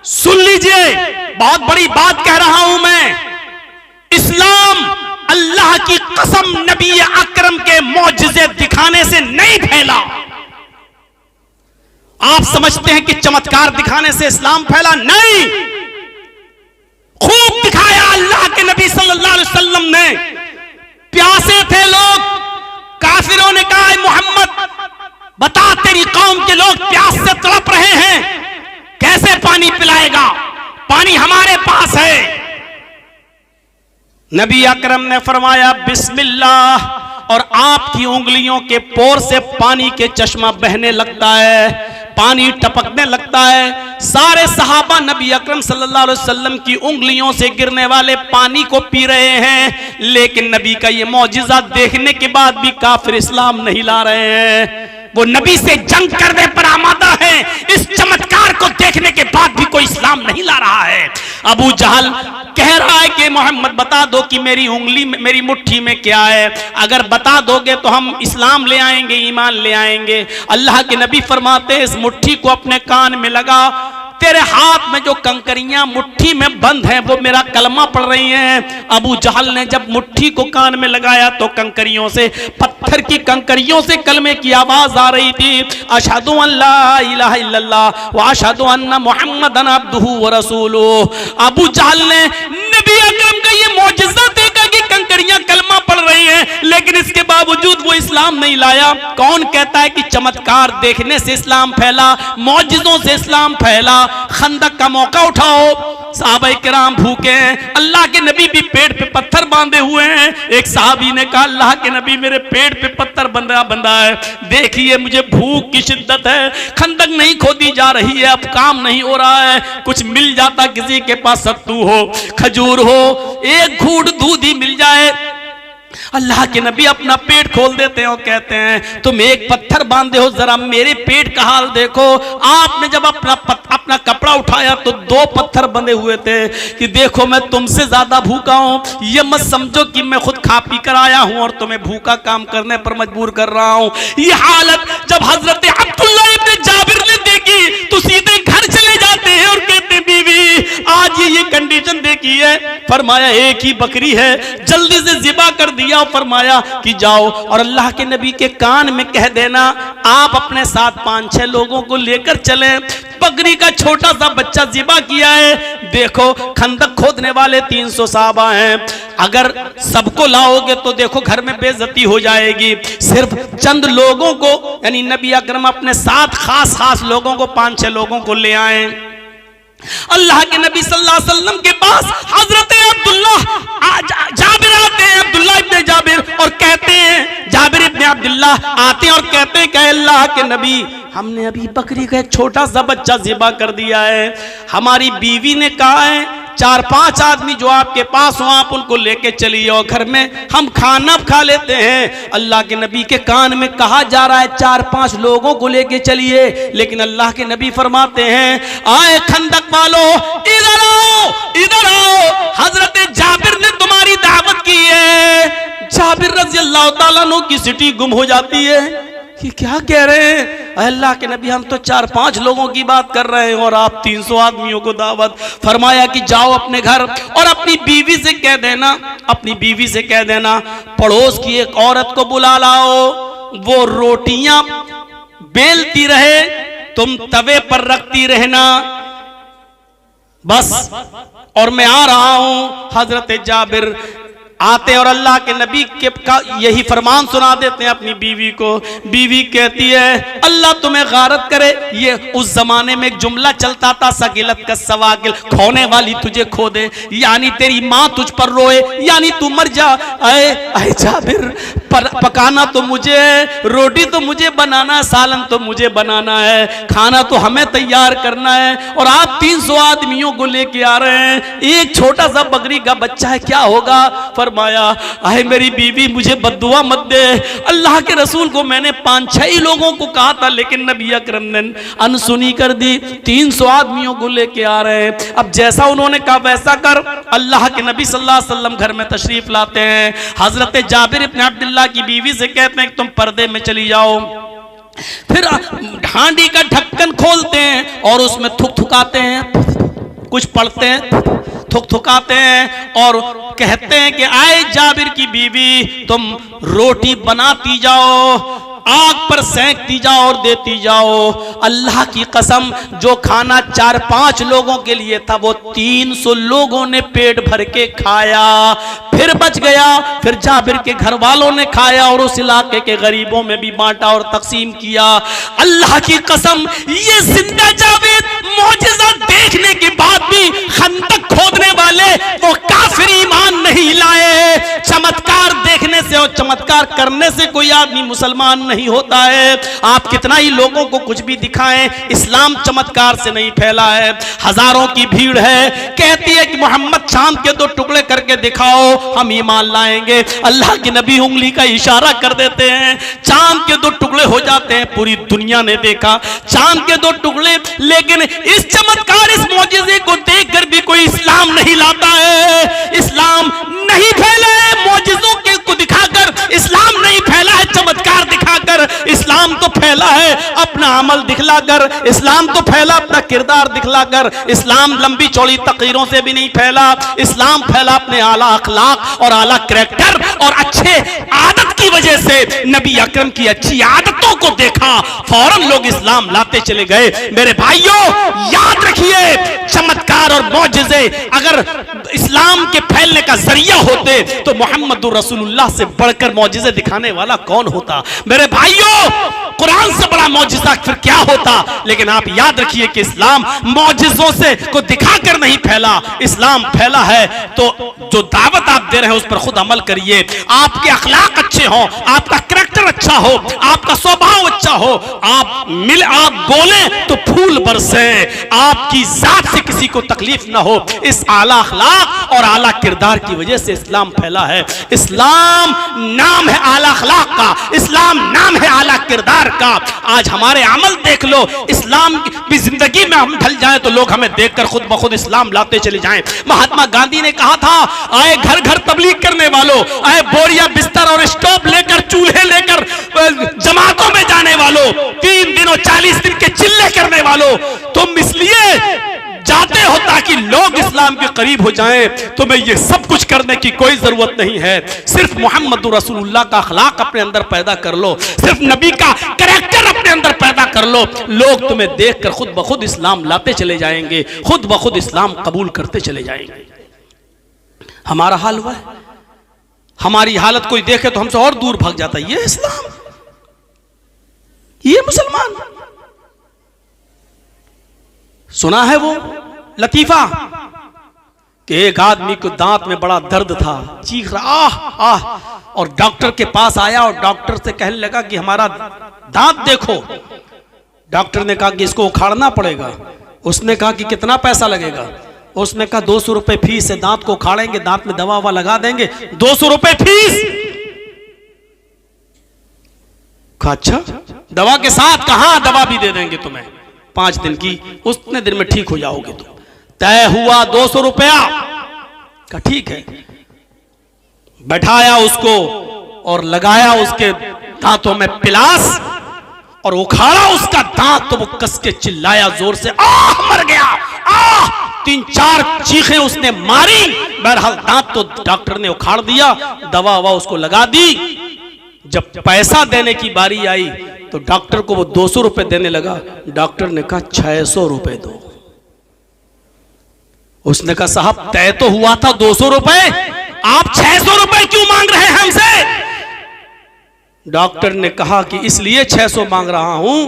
सुन लीजिए, बहुत बड़ी बात कह रहा हूं मैं। इस्लाम अल्लाह की कसम नबी अकरम के मौजिज़े दिखाने से नहीं फैला। आप समझते हैं कि चमत्कार दिखाने से इस्लाम फैला? नहीं, खूब दिखाया अल्लाह के नबी सल्लल्लाहु अलैहि वसल्लम ने। प्यासे थे लोग, काफिरों ने कहा मोहम्मद बता, तेरी कौम के लोग प्यास से तड़प रहे हैं, कैसे पानी पिलाएगा? पानी हमारे पास है। नबी अकरम ने फरमाया बिस्मिल्लाह, और आपकी उंगलियों के पोर से पानी के चश्मा बहने लगता है, पानी टपकने लगता है। सारे सहाबा नबी अकरम सल्लल्लाहु अलैहि वसल्लम की उंगलियों से गिरने वाले पानी को पी रहे हैं, लेकिन नबी का ये मौजिज़ा देखने के बाद भी काफिर इस्लाम नहीं ला रहे हैं। वो नबी से जंग करने पर आमादा है, इस चमत्कार को देखने के बाद भी कोई इस्लाम नहीं ला रहा है। अबू जहल कह रहा है कि मोहम्मद बता दो कि मेरी उंगली में, मेरी मुट्ठी में क्या है, अगर बता दोगे तो हम इस्लाम ले आएंगे, ईमान ले आएंगे। अल्लाह के नबी फरमाते हैं इस मुट्ठी को अपने कान में लगा, तेरे हाथ में जो कंकरियां मुट्ठी में बंद हैं वो मेरा कलमा पढ़ रही हैं। अबू जहल ने जब मुट्ठी को कान में लगाया तो कंकरियों से, पत्थर की कंकरियों से कलमे की आवाज आ रही थी, अशहदु अल्ला इलाहा इल्लल्लाह व अशहदु अन्ना मुहम्मदन अब्दुहु व रसूलुहु। अबू जहल ने नबी अकरम का ये मौजिज़ा देखा कि कंकरियां कलमा पढ़ रही हैं, लेकिन इसके बावजूद वो इस्लाम नहीं लाया। कौन कहता है कि चमत्कार देखने से इस्लाम फैला, मौजिज़ों से इस्लाम फैला? खंदक का मौका उठाओ, सहाबाए किराम भूखे हैं, अल्लाह के नबी भी पेट पे पत्थर बांधे हुए हैं। एक सहाबी ने कहा अल्लाह के नबी मेरे पेट पे पत्थर बंधा है, देखिए मुझे भूख की शिद्दत है, खंदक नहीं खोदी जा रही है, अब काम नहीं हो रहा है, कुछ मिल जाता, किसी के पास सत्तू हो, खजूर हो, एक घूंट दूध ही मिल जाए। अल्लाह के नबी अपना पेट खोल देते हैं और कहते हैं तुम एक पत्थर बांधे हो, जरा मेरे पेट का हाल देखो। आपने जब अपना कपड़ा उठाया तो 2 पत्थर बंधे हुए थे कि देखो मैं तुमसे ज्यादा भूखा हूं, ये मत समझो कि मैं खुद खा पी कर आया हूं और तुम्हें भूखा काम करने पर मजबूर कर रहा हूं। ये हालत जब हजरत अब्दुल्ला इब्न जाबिर ने देखी तो सीधे घर चले जाते हैं और कहते हैं बीवी आज ये कंडीशन देखी है। फरमाया एक ही बकरी है, जल्दी से ज़िबा कर दिया। फरमाया कि जाओ और अल्लाह के नबी के कान में कह देना आप अपने साथ 5-6 लोगों को लेकर चले। बकरी का छोटा सा बच्चा ज़िबा किया है। देखो खंदक खोदने वाले 300 साहबा हैं, अगर सबको लाओगे तो देखो घर में बेइज्जती हो जाएगी। सिर्फ चंद लोगों को, यानी नबी अकरम अपने साथ खास लोगों को, 5-6 लोगों को ले आए। अल्लाह के नबी सल्लल्लाहु अलैहि वसल्लम के पास हजरत जाबिर आते हैं, अब्दुल्ला इब्न जाबिर, और कहते हैं, जाबिर इब्न अब्दुल्ला आते हैं और कहते हैं कि अल्लाह के नबी हमने अभी बकरी का एक छोटा सा बच्चा ज़िबा कर दिया है, हमारी बीवी ने कहा है 4-5 आदमी जो आपके पास हो आप उनको लेके चलिए और घर में हम खाना खा लेते हैं। अल्लाह के नबी के कान में कहा जा रहा है 4-5 लोगों को लेके चलिए, लेकिन अल्लाह के नबी फरमाते हैं आए खंदक वालों इधर आओ, इधर आओ, हजरत जाबिर ने तुम्हारी दावत की है। जाबिर रज़ी अल्लाह ताला अन्हु की सिटी गुम हो जाती है कि क्या कह रहे हैं अल्लाह के नबी, हम तो 4-5 लोगों की बात कर रहे हैं और आप 300 आदमियों को दावत। फरमाया कि जाओ अपने घर और अपनी बीवी से कह देना, अपनी बीवी से कह देना पड़ोस की एक औरत को बुला लाओ, वो रोटियां बेलती रहे, तुम तवे पर रखती रहना बस, और मैं आ रहा हूं। हजरत जाबिर आते और अल्लाह के नबी के का यही फरमान सुना देते हैं अपनी बीवी को। बीवी कहती है अल्लाह तुम्हें गारत करे, ये उस जमाने में एक जुमला चलता था सगिलत का सवागिल, खोने वाली तुझे खो दे, यानी तेरी माँ तुझ पर रोए, यानी तू मर जा। अरे जाबिर पकाना तो मुझे है, रोटी तो मुझे बनाना है, सालन तो मुझे बनाना है, खाना तो हमें तैयार करना है, और आप 300 आदमियों को लेके आ रहे हैं, एक छोटा सा बकरी का बच्चा है, क्या होगा? फरमाया आए मेरी बीवी मुझे बद्दुआ मत दे, अल्लाह के रसूल को मैंने 5-6 लोगों को कहा था लेकिन नबी अकरम ने अनसुनी कर दी, 300 आदमियों को लेके आ रहे हैं। अब जैसा उन्होंने कहा वैसा कर। अल्लाह के नबी सल्लल्लाहु अलैहि वसल्लम घर में तशरीफ लाते हैं। हजरत जाबिर इब्न अब्दुल्ला की बीवी से कहते हैं तुम पर्दे में चली जाओ। फिर हांडी का ढक्कन खोलते हैं और उसमें थुक थुकाते हैं, कुछ पढ़ते हैं, थुकथुकाते हैं और कहते हैं कि आए जाबिर की बीवी तुम रोटी बनाती जाओ, आग पर सेंकती जाओ और देती जाओ। अल्लाह की कसम, जो खाना 4-5 लोगों के लिए था वो 300 लोगों ने पेट भर के खाया, फिर बच गया। फिर जाबिर के घर वालों ने खाया और उस इलाके के गरीबों में भी बांटा और तकसीम किया। अल्लाह की कसम, ये जिंदा जाबिर मौजिज़ा देखने के बाद भी खंदक खोदने वाले वो काफिर ईमान नहीं लाए। चमत्कार देखने से और चमत्कार करने से कोई आदमी मुसलमान नहीं होता है। आप कितना ही लोगों को कुछ भी दिखाएं, इस्लाम चमत्कार से नहीं फैला है। हजारों की भीड़ है, कहती है कि मोहम्मद चांद के 2 टुकड़े करके दिखाओ, हम ईमान लाएंगे। अल्लाह के नबी उंगली का इशारा कर देते हैं, चांद के 2 टुकड़े हो जाते हैं। पूरी दुनिया ने देखा चांद के 2 टुकड़े, लेकिन इस चमत्कार, इस मौजिज़े को देखकर भी कोई इस्लाम नहीं लाता है। इस्लाम नहीं फैला है मौजिज़ों के को दिखाकर, इस्लाम नहीं फैला है चमत्कार दिखाकर, इस्लाम तो फैला है अपना अमल दिखलाकर, इस्लाम तो फैला अपना किरदार दिखलाकर। इस्लाम लंबी चौड़ी तकरीरों से भी नहीं फैला, इस्लाम फैला अपने आला अखलाक और आला करैक्टर और अच्छे आदत की वजह से। नबी अकरम की अच्छी आदतों को देखा, फौरन लोग इस्लाम लाते चले गए। मेरे भाइयों, याद रखिए, चमत्कार और मौजिज़े अगर इस्लाम के फैलने का जरिया होते तो मोहम्मदुर रसूलुल्लाह से बढ़कर मौजिज़े दिखाने वाला कौन होता। मेरे भाइयों, कुरान से बड़ा मौजिज़ा फिर क्या होता। लेकिन आप याद रखिए कि इस्लाम मौजिज़ों से को दिखाकर नहीं फैला, इस्लाम फैला है तो जो दावत आप दे रहे हैं उस पर खुद अमल करिए। आपके अखलाक अच्छे हों, आपका करैक्टर अच्छा हो, आपका स्वभाव अच्छा हो, आप बोलें तो फूल बरसे, आपकी जात से किसी को तकलीफ ना हो। इस आला अखलाक और आला किरदार की वजह से इस्लाम फैला है। इस्लाम नाम है आला अखलाक का, इस्लाम नाम है आला किरदार का। आज हमारे अमल देख लो, इस्लाम की जिंदगी में हम ढल जाएं तो लोग हमें देखकर खुद ब खुद इस्लाम लाते चले जाएं। महात्मा गांधी ने कहा था, आए घर घर तबलीग करने वालों, आए बोरिया बिस्तर और स्टोव लेकर, चूल्हे लेकर जमातों में जाने वालों, 3 दिन और 40 दिन के चिल्ले करने वालों, तुम इसलिए जाते हो ताकि लोग इस्लाम के करीब हो जाएं। तुम्हें ये सब कुछ करने की कोई जरूरत नहीं है। सिर्फ मोहम्मद रसूलुल्लाह का अखलाक अपने अंदर पैदा कर लो, सिर्फ नबी का करैक्टर अपने अंदर पैदा कर लो, लोग तुम्हें देखकर खुद ब खुद इस्लाम लाते चले जाएंगे, खुद ब खुद इस्लाम कबूल करते चले जाएंगे। हमारा हाल हुआ है, हमारी हालत कोई देखे तो हमसे और दूर भाग जाता है। ये इस्लाम, ये मुसलमान। सुना है वो लतीफा कि एक आदमी को दांत में बड़ा दर्द था, चीख रहा आह आह, और डॉक्टर के पास आया और डॉक्टर से कहने लगा कि हमारा दांत देखो। डॉक्टर ने कहा कि इसको उखाड़ना पड़ेगा। उसने कहा कि कितना पैसा लगेगा। उसने कहा 200 रुपए फीस है, दांत को उखाड़ेंगे, दांत में दवा ववा लगा देंगे, 200 रुपए फीस। कहा अच्छा, दवा के साथ? कहा दवा भी दे देंगे तुम्हें 5 दिन की, उतने दिन में ठीक हो जाओगे तुम। तय हुआ 200 रुपया का, ठीक है। बैठाया उसको और लगाया उसके दांतों में पिलास और उखाड़ा उसका दांत, तो वो कस के चिल्लाया जोर से, आह मर गया, आह। 3-4 चीखें उसने मारी। बहरहाल दांत तो डॉक्टर ने उखाड़ दिया, दवा ववा उसको लगा दी। जब पैसा देने की बारी आई तो डॉक्टर को वो 200 रुपए देने लगा। डॉक्टर ने कहा 600 रुपए दो। उसने कहा साहब तय तो हुआ था 200 रुपए, आप 600 रुपए क्यों मांग रहे हैं हमसे? डॉक्टर ने कहा कि इसलिए 600 मांग रहा हूं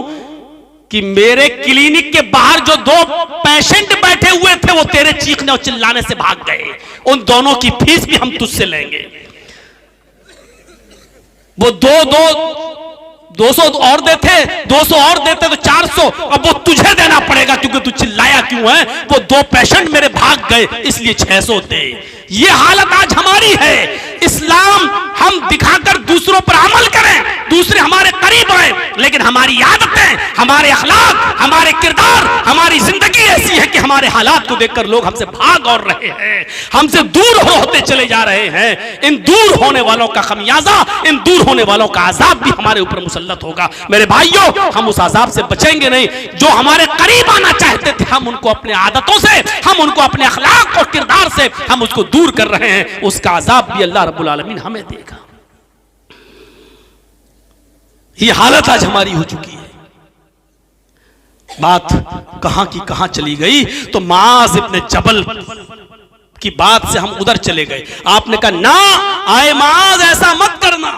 कि मेरे क्लिनिक के बाहर जो 2 पेशेंट बैठे हुए थे वो तेरे चीखने और चिल्लाने से भाग गए। उन दोनों की फीस भी हम तुझसे लेंगे। वो 200 और देते, 200 और देते तो 400, अब वो तुझे देना पड़ेगा क्योंकि तू चिल्लाया क्यों है। वो 2 पेशेंट मेरे भाग गए इसलिए 600 दे। ये हालत आज हमारी है। इस्लाम हम दिखाकर दूसरों पर अमल करें, दूसरे हमारे करीब आए, लेकिन हमारी आदतें, हमारे अखलाक, हमारे किरदार, हमारी जिंदगी ऐसी है कि हमारे हालात को देखकर लोग हमसे भाग और रहे हैं, हमसे दूर होते चले जा रहे हैं। इन दूर होने वालों का खमियाजा, इन दूर होने वालों का अजाब भी हमारे ऊपर मुसल्लत होगा। मेरे भाइयों, हम उस अजाब से बचेंगे नहीं। जो हमारे करीब आना चाहते थे, हम उनको अपने आदतों से, हम उनको अपने अखलाक और किरदार से हम उसको दूर कर रहे हैं। उसका अजाब भी अल्लाह रब्बुल आलमीन हमें देगा। ये हालत आज हमारी हो चुकी है। बात कहां की कहां चली गई, तो माज इब्ने जबल की बात से हम उधर चले गए। आपने कहा ना आए माज, ऐसा मत करना,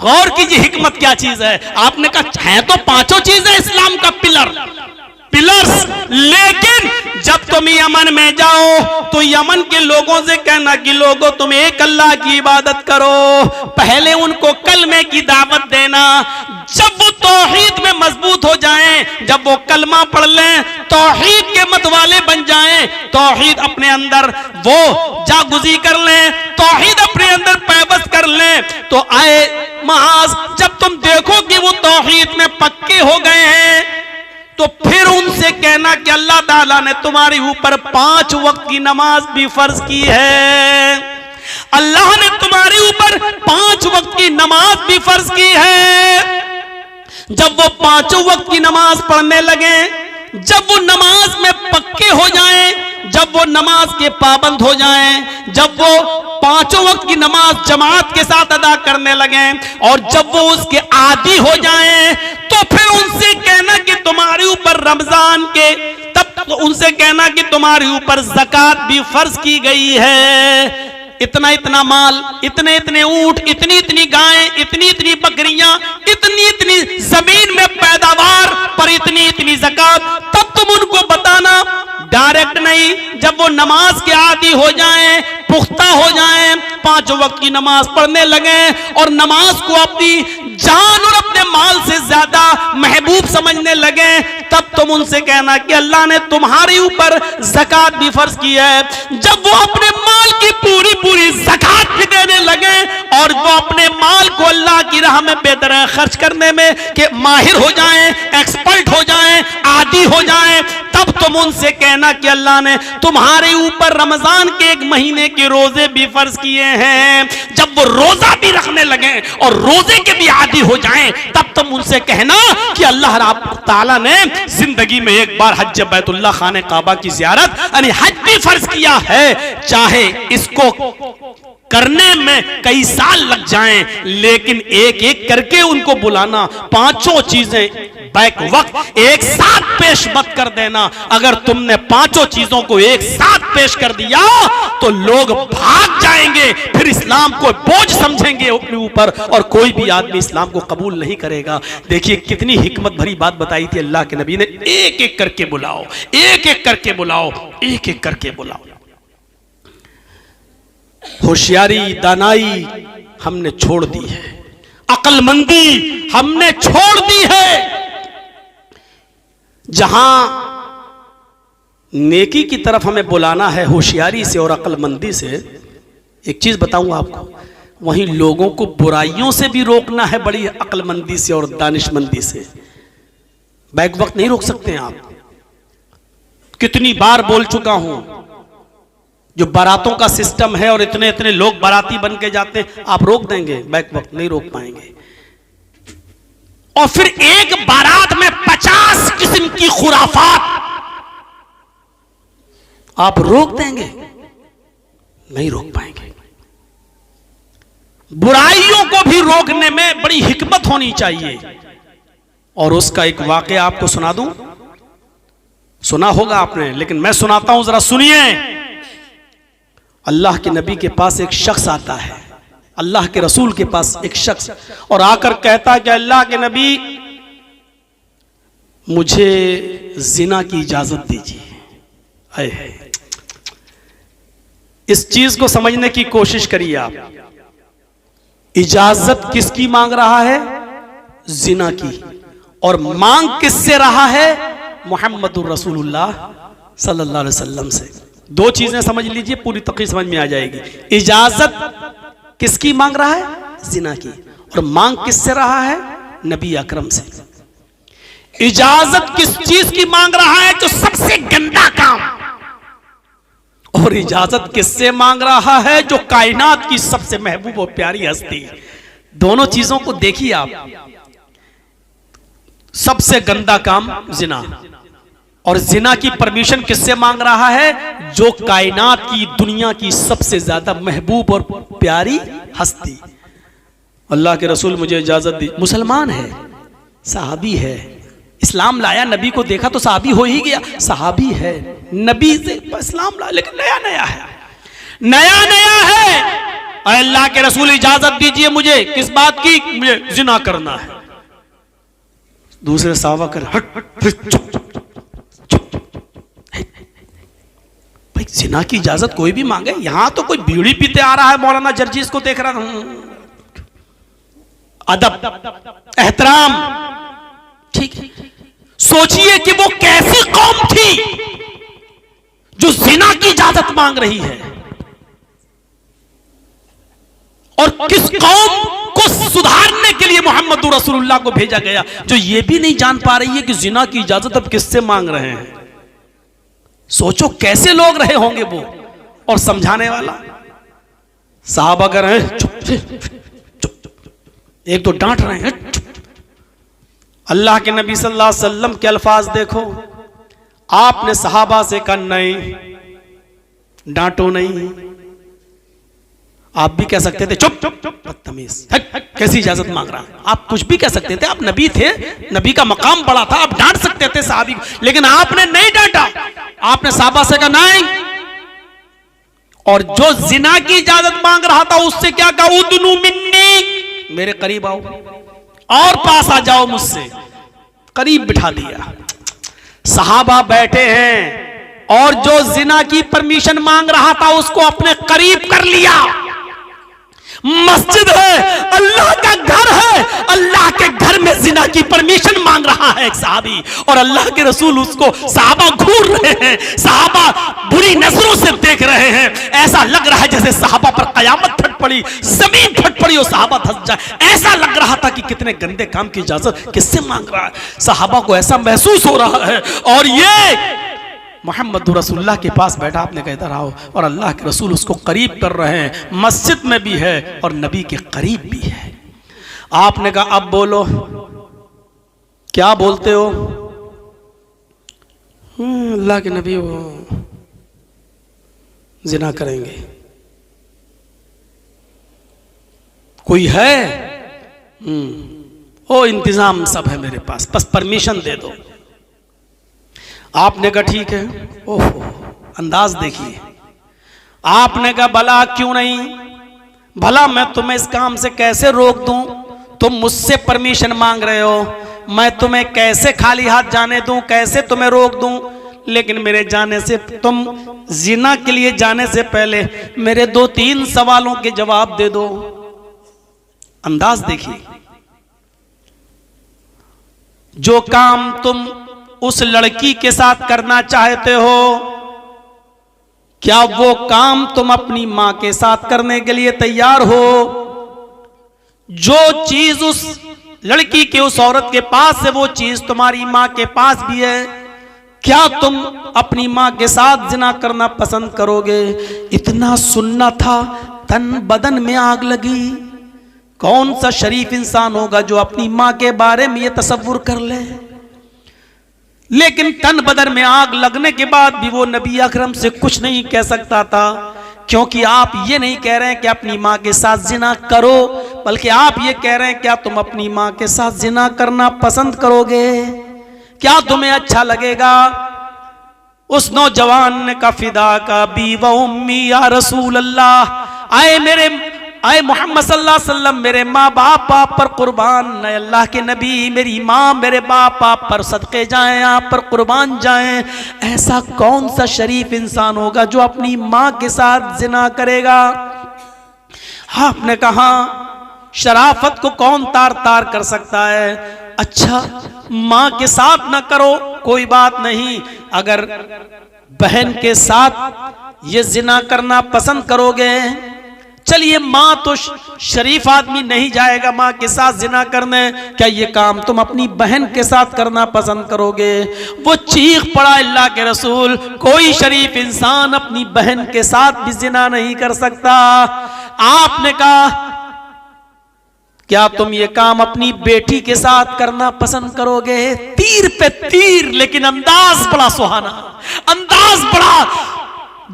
गौर कीजिए हिकमत क्या चीज है। आपने कहा है तो पांचों चीजें इस्लाम का पिलर्स, लेकिन जब तुम यमन में जाओ तो यमन के लोगों से कहना कि लोगों तुम एक अल्लाह की इबादत करो। पहले उनको कलमे की दावत देना। जब वो तौहीद में मजबूत हो जाएं, जब वो कलमा पढ़ लें, तौहीद के मतवाले बन जाएं, तौहीद अपने अंदर वो जागुजी कर लें, तौहीद अपने अंदर पैबस कर लें, तो आए महाज जब तुम देखो कि वो तौहीद में पक्के हो गए हैं, तो फिर उनसे कहना कि अल्लाह ताला ने तुम्हारे ऊपर 5 वक्त की नमाज भी फर्ज की है। अल्लाह ने तुम्हारे ऊपर 5 वक्त की नमाज भी फर्ज की है। जब वो 5 वक्त की नमाज पढ़ने लगे, जब वो नमाज में पक्के हो जाएं, जब वो नमाज के पाबंद हो जाएं, जब वो 5 वक्त की नमाज जमात के साथ अदा करने लगे, और जब वो उसके आदी हो जाएं, तो फिर उनसे कहना कि तुम्हारे ऊपर रमजान के, तब उनसे कहना कि तुम्हारे ऊपर ज़कात भी फर्ज की गई है। इतना इतना माल, इतने इतने ऊंट, इतनी इतनी गायें, इतनी इतनी बकरियां, इतनी इतनी जमीन में पैदावार पर इतनी इतनी ज़कात, तब तुम उनको बताना। डायरेक्ट नहीं, जब वो नमाज के आदी हो जाएं, पुख्ता हो जाएं, 5 वक्त की नमाज पढ़ने लगे और नमाज को अपनी जान और अपने माल से ज्यादा महबूब समझने लगे, तब तुम उनसे कहना कि अल्लाह ने तुम्हारे ऊपर ज़कात भी फर्ज की है। जब वो अपने माल की पूरी पूरी ज़कात भी देने लगे और वो अपने माल को अल्लाह की राह में बेदरह खर्च करने में के माहिर हो जाएं, एक्सपर्ट हो जाएं, आदी हो जाएं, तब तुम उनसे कहना कि अल्लाह ने तुम्हारे ऊपर रमजान के 1 महीने के रोजे भी फर्ज किए हैं। जब वो रोजा भी रखने लगे और रोजे के भी आदी हो जाएं, तब तुम उनसे कहना कि अल्लाह ताला ने जिंदगी में एक बार हज बैतुल्लाह खाने काबा की जियारत यानी हज भी फर्ज किया है। चाहे इसको करने में कई साल लग जाएं, लेकिन एक एक करके उनको बुलाना, 5 चीजें बैक वक्त एक साथ पेश मत कर देना। अगर तुमने 5 चीजों को एक साथ पेश कर दिया तो लोग भाग जाएंगे, फिर इस्लाम को बोझ समझेंगे अपने ऊपर और कोई भी आदमी इस्लाम को कबूल नहीं करेगा। देखिए कितनी हिकमत भरी बात बताई थी अल्लाह के नबी ने। एक एक करके बुलाओ, एक एक करके बुलाओ, एक एक करके बुलाओ। होशियारी, दानाई हमने छोड़ दी है, अक्लमंदी हमने छोड़ दी है। जहां नेकी की तरफ हमें बुलाना है होशियारी से और अक्लमंदी से, एक चीज बताऊंगा आपको, वहीं लोगों को बुराइयों से भी रोकना है बड़ी अक्लमंदी से और दानिशमंदी से। बैक वक्त नहीं रोक सकते हैं आप। कितनी बार बोल चुका हूं, जो बारातों का सिस्टम है और इतने इतने लोग बाराती बन के जाते हैं, आप रोक देंगे? बैक वक्त नहीं रोक पाएंगे। और फिर एक बारात में 50 किस्म की खुराफात आप रोक देंगे? नहीं रोक पाएंगे। बुराइयों को भी रोकने में बड़ी हिकमत होनी चाहिए। और उसका एक वाकया आपको सुना दूं, सुना होगा आपने, लेकिन मैं सुनाता हूं, जरा सुनिए। अल्लाह के नबी के पास एक शख्स आता है, अल्लाह के रसूल के पास एक शख्स, और आकर कहता है कि अल्लाह के नबी मुझे जिना की इजाजत दीजिए। है इस चीज को समझने की कोशिश करिए आप। इजाजत किसकी मांग रहा है? जिना की। और मांग किससे रहा है? मुहम्मदुर रसूलुल्लाह सल्लल्लाहु अलैहि वसल्लम से। दो चीजें समझ लीजिए, पूरी तकरीर समझ में आ जाएगी। इजाजत किसकी मांग रहा है? जिना की। और मांग किससे रहा है? नबी अकरम से। इजाजत किस चीज की मांग रहा है? जो सबसे गंदा काम। और इजाजत किससे मांग रहा है? जो कायनात की सबसे महबूब और प्यारी हस्ती। दोनों चीजों को देखिए आप। सबसे गंदा काम जिना, और जिना की परमिशन किससे मांग रहा है? जो कायनात की, दुनिया की सबसे ज्यादा महबूब और प्यारी हस्ती। अल्लाह के रसूल मुझे इजाजत दी। मुसलमान है, सहाबी है, इस्लाम लाया, नबी को देखा तो सहाबी हो ही गया। सहाबी है, नबी से इस्लाम लाया, लेकिन नया नया है, नया नया है। अल्लाह के रसूल इजाजत दीजिए मुझे, किस बात की? मुझे जिना करना है। दूसरे साहबा कर हट, चुप भाई, जिना की इजाजत कोई भी मांगे? यहां तो कोई बीड़ी पीते आ रहा है, मौलाना जर्जीस को देख रहा था। अदब, एहतराम, ठीक है। सोचिए कि वो कैसी कौम थी जो जिना की इजाजत मांग रही है, और किस कौम को सुधारने के लिए मोहम्मद रसूलुल्लाह को भेजा गया, जो ये भी नहीं जान पा रही है कि जिना की इजाजत अब किससे मांग रहे हैं। सोचो कैसे लोग रहे होंगे वो। और समझाने वाला साहबा कर रहे हैं, चुप चुप, एक तो डांट रहे हैं, चुप। अल्लाह के नबी सल्लल्लाहु अलैहि वसल्लम के अल्फाज देखो। आपने सहाबा से कहा नहीं, डांटो नहीं। आप भी कह सकते थे चुप चुप चुप, बदतमीज, कैसी इजाजत मांग रहा है। आप कुछ भी कह सकते थे, आप नबी थे, नबी का मकाम बड़ा था, आप डांट सकते थे साहबी को, लेकिन आपने नहीं डांटा। आपने सहाबा से कहा नहीं। और जो जिना की इजाजत मांग रहा था उससे क्या कहा? उदनु मिन्नी, मेरे करीब आओ और पास आ जाओ मुझसे। करीब बिठा दिया। सहाबा बैठे हैं और जो जिना की परमिशन मांग रहा था उसको अपने करीब कर लिया। मस्जिद है, अल्लाह का घर है, अल्लाह के घर में जिना की परमिशन मांग रहा है एक सहाबी, और अल्लाह के रसूल उसको, सहाबा घूर रहे हैं, सहाबा बुरी नजरों से देख रहे हैं। ऐसा लग रहा है जैसे सहाबा पर कयामत फट पड़ी, जमीन फट पड़ी और सहाबा धंस जाए। ऐसा लग रहा था कि कितने गंदे काम की इजाजत किससे मांग रहा है। सहाबा को ऐसा महसूस हो रहा है। और ये मोहम्मद रसूलुल्लाह के पास बैठा, आपने कहता रहा हो, और अल्लाह के रसूल उसको करीब कर रहे हैं। मस्जिद में भी है और नबी के करीब भी है। आपने कहा अब बोलो, क्या बोलते हो? अल्लाह के नबी वो जिना करेंगे। कोई है? ओ इंतजाम सब है मेरे पास, बस परमिशन दे दो। आपने कहा ठीक है। ओहो, अंदाज देखिए। आपने कहा भला क्यों नहीं? भला मैं तुम्हें इस काम से कैसे रोक दूं? तुम मुझसे परमिशन मांग रहे हो, मैं तुम्हें कैसे खाली हाथ जाने दूं, कैसे तुम्हें रोक दूं? लेकिन मेरे जाने से, तुम जिना के लिए जाने से पहले मेरे 2-3 सवालों के जवाब दे दो। अंदाज देखिए। जो काम तुम उस लड़की के साथ करना चाहते हो, क्या वो काम तुम अपनी मां के साथ करने के लिए तैयार हो? जो चीज उस लड़की के, उस औरत के पास है, वो चीज तुम्हारी मां के पास भी है। क्या तुम अपनी मां के साथ जिना करना पसंद करोगे? इतना सुनना था, तन बदन में आग लगी। कौन सा शरीफ इंसान होगा जो अपनी मां के बारे में ये तसव्वुर कर ले? लेकिन तन बदन में आग लगने के बाद भी वो नबी अकरम से कुछ नहीं कह सकता था, क्योंकि आप ये नहीं कह रहे हैं कि अपनी मां के साथ जिना करो, बल्कि आप ये कह रहे हैं क्या तुम अपनी मां के साथ जिना करना पसंद करोगे? क्या तुम्हें अच्छा लगेगा? उस नौजवान ने कहा फिदा का बी व उम्मी या रसूल अल्लाह, आए मोहम्मद सल्लल्लाहु अलैहि वसल्लम, मेरे माँ बाप आप पर कुर्बान, अल्लाह के नबी, मेरी माँ मेरे बाप आप पर सदके जाएं, आप पर कुर्बान जाएं। ऐसा कौन सा शरीफ इंसान होगा जो अपनी माँ के साथ जिना करेगा? आपने कहा शराफत को कौन तार तार कर सकता है? अच्छा, माँ के साथ ना करो कोई बात नहीं, अगर बहन के साथ ये जिना करना पसंद करोगे? चलिए माँ तो शरीफ आदमी नहीं जाएगा माँ के साथ जिना करने, क्या ये काम तुम अपनी बहन के साथ करना पसंद करोगे? वो चीख पड़ा अल्लाह के रसूल, कोई शरीफ इंसान अपनी बहन के साथ भी जिना नहीं कर सकता। आपने कहा क्या तुम ये काम अपनी बेटी के साथ करना पसंद करोगे? तीर पे तीर, लेकिन अंदाज बड़ा सुहाना, अंदाज बड़ा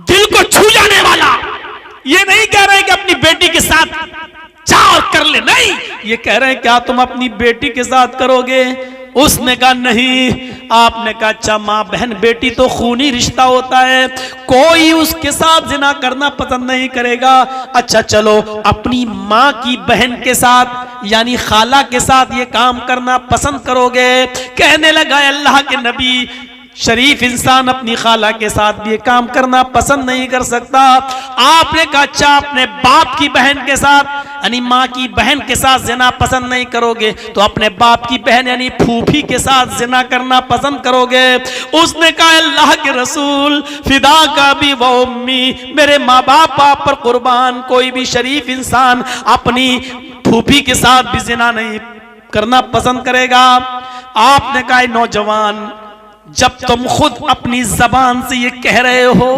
दिल को छू जाने वाला। ये नहीं कह रहे कि अपनी बेटी के साथ चाह और कर ले, नहीं, ये कह रहे हैं क्या तुम अपनी बेटी के साथ करोगे? उसने कहा नहीं। आपने कहा अच्छा माँ बहन बेटी तो खूनी रिश्ता होता है, कोई उसके साथ जिना करना पसंद नहीं करेगा। अच्छा चलो अपनी माँ की बहन के साथ यानी खाला के साथ ये काम करना पसंद करोगे? कहने लगा अल्लाह के नबी, शरीफ इंसान अपनी खाला के साथ भी ये काम करना पसंद नहीं कर सकता। आपने कहा अच्छा अपने बाप की बहन के साथ यानी माँ की बहन के साथ जिना पसंद नहीं करोगे तो अपने बाप की बहन यानी फूफी के साथ जिना करना पसंद करोगे? उसने कहा अल्लाह के रसूल फिदा का भी वो उम्मी, मेरे माँ बाप आप पर कुर्बान, कोई भी शरीफ इंसान अपनी फूफी के साथ भी जिना नहीं करना पसंद करेगा। आपने कहा नौजवान जब तुम खुद अपनी जबान से ये कह रहे हो,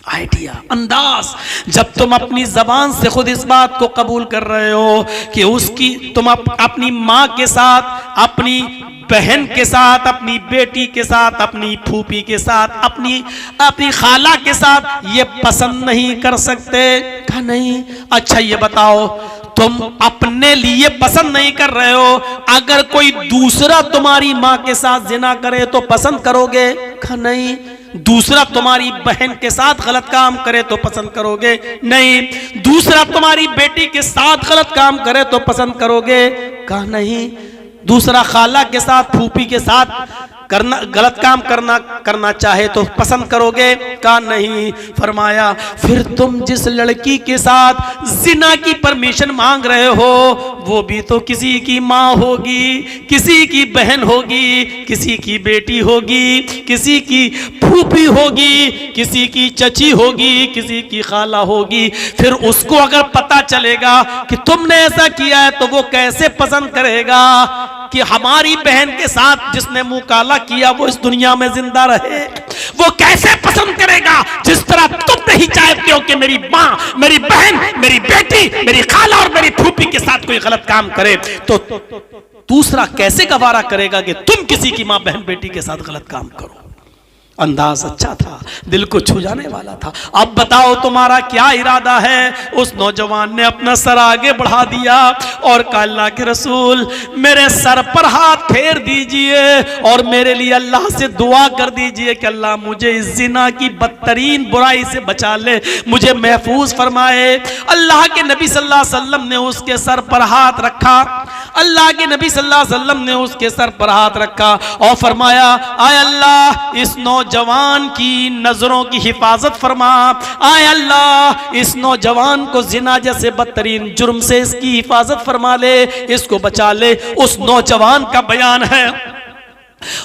आइडिया अंदाज, जब तुम अपनी जबान से खुद इस बात को कबूल कर रहे हो कि उसकी तुम अपनी माँ के साथ, अपनी बहन के साथ, अपनी बेटी के साथ, अपनी फूफी के साथ, अपनी खाला के साथ ये पसंद नहीं कर सकते? कहा नहीं। अच्छा ये बताओ तुम अपने लिए पसंद नहीं कर रहे हो, अगर कोई दूसरा तुम्हारी माँ के साथ जिना करे तो पसंद करोगे? कहा नहीं। दूसरा तुम्हारी बहन के साथ गलत काम करे तो पसंद करोगे? नहीं। दूसरा तुम्हारी बेटी के साथ गलत काम करे तो पसंद करोगे? कहा नहीं। दूसरा खाला के साथ, फूफी के साथ करना गलत काम करना चाहे तो पसंद करोगे? कहा नहीं। फरमाया फिर तुम जिस लड़की के साथ जिना की परमिशन मांग रहे हो वो भी तो किसी की माँ होगी, किसी की बहन होगी, किसी की बेटी होगी, किसी की फूफी होगी, किसी की चची होगी, किसी की खाला होगी। फिर उसको अगर पता चलेगा कि तुमने ऐसा किया है तो वो कैसे पसंद करेगा कि हमारी बहन के साथ जिसने मुंह काला किया वो इस दुनिया में जिंदा रहे? वो कैसे पसंद करेगा जिस तरह तुम नहीं चाहते हो कि मेरी माँ, मेरी बहन, मेरी बेटी, मेरी खाला और मेरी फूफी के साथ कोई गलत काम करे, तो दूसरा कैसे गवारा करेगा कि तुम किसी की माँ बहन बेटी के साथ गलत काम करो? अंदाज अच्छा था, दिल को छू जाने वाला था। अब बताओ तुम्हारा क्या इरादा है? उस नौजवान ने अपना सर आगे बढ़ा दिया और कहा अल्लाह के रसूल मेरे सर पर हाथ फेर दीजिए और मेरे लिए अल्लाह से दुआ कर दीजिए कि अल्लाह मुझे इस जिना की बदतरीन बुराई से बचा ले, मुझे महफूज फरमाए। अल्लाह के नबी सल्लल्लाहु अलैहि वसल्लम ने उसके सर पर हाथ रखा, अल्लाह के नबी सल्लल्लाहु अलैहि वसल्लम ने उसके सर पर हाथ रखा और फरमाया आय अल्लाह इस नौजवान की नजरों की हिफाजत फरमा, आय अल्लाह इस नौजवान को जिना जैसे बदतरीन जुर्म से इसकी हिफाजत फरमा ले, इसको बचा ले। उस नौजवान का बयान है,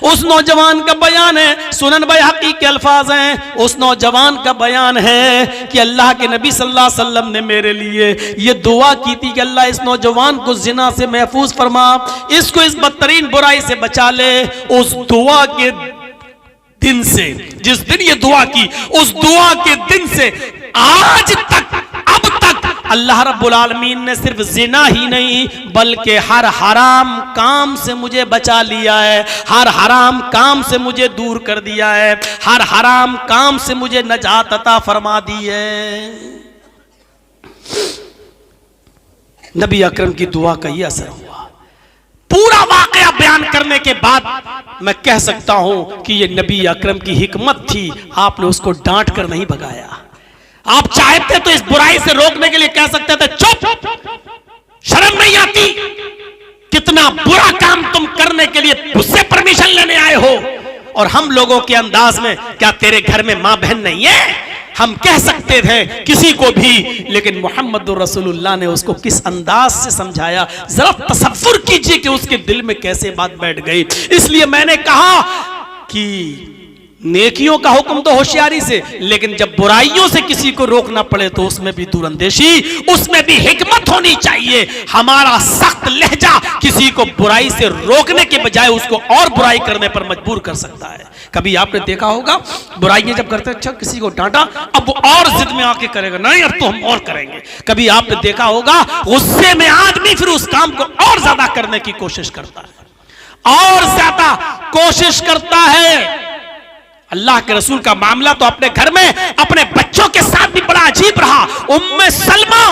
उस नौजवान का बयान है, सुनन बैहक़ी के अल्फाज हैं, उस नौजवान का बयान है कि अल्लाह के नबी सल्लल्लाहु अलैहि वसल्लम ने मेरे लिए ये दुआ की थी कि अल्लाह इस नौजवान को जिना से महफूज फरमा, इसको इस बदतरीन बुराई से बचा ले। उस दुआ के दिन से, जिस दिन ये दुआ की, उस दुआ के दिन से आज तक, अब तक अल्लाह रब्बुल आलमीन ने सिर्फ जिना ही नहीं बल्कि हर हराम काम से मुझे बचा लिया है, हर हराम काम से मुझे दूर कर दिया है, हर हराम काम से मुझे नजात अता फरमा दी है। नबी अकरम की दुआ का यह असर हुआ। पूरा वाकया बयान करने के बाद मैं कह सकता हूं कि यह नबी अकरम की हिकमत थी, आपने उसको डांट कर नहीं भगाया। आप चाहते तो इस बुराई से रोकने के लिए कह सकते थे चुप, शर्म नहीं आती, कितना बुरा काम तुम करने के लिए उससे परमिशन लेने आए हो। और हम लोगों के अंदाज में क्या तेरे घर में मां बहन नहीं है, हम कह सकते थे किसी को भी, लेकिन मोहम्मद रसूलुल्लाह ने उसको किस अंदाज से समझाया, जरा तसव्वुर कीजिए कि उसके दिल में कैसे बात बैठ गई। इसलिए मैंने कहा कि नेकियों का हुक्म तो होशियारी से, लेकिन जब बुराइयों से किसी को रोकना पड़े तो उसमें भी दूरंदेशी, उसमें भी हिकमत होनी चाहिए। हमारा सख्त लहजा किसी को बुराई से रोकने के बजाय उसको और बुराई करने पर मजबूर कर सकता है। कभी आपने देखा होगा बुराइयां जब करते, अच्छा किसी को डांटा, अब वो और जिद में आके करेगा, नहीं अब तो हम और करेंगे। कभी आपने देखा होगा गुस्से में आदमी फिर उस काम को और ज्यादा करने की कोशिश करता है, और ज्यादा कोशिश करता है। अल्लाह के रसूल का मामला तो अपने घर में अपने बच्चों के साथ भी बड़ा अजीब रहा। उम्मे सलमा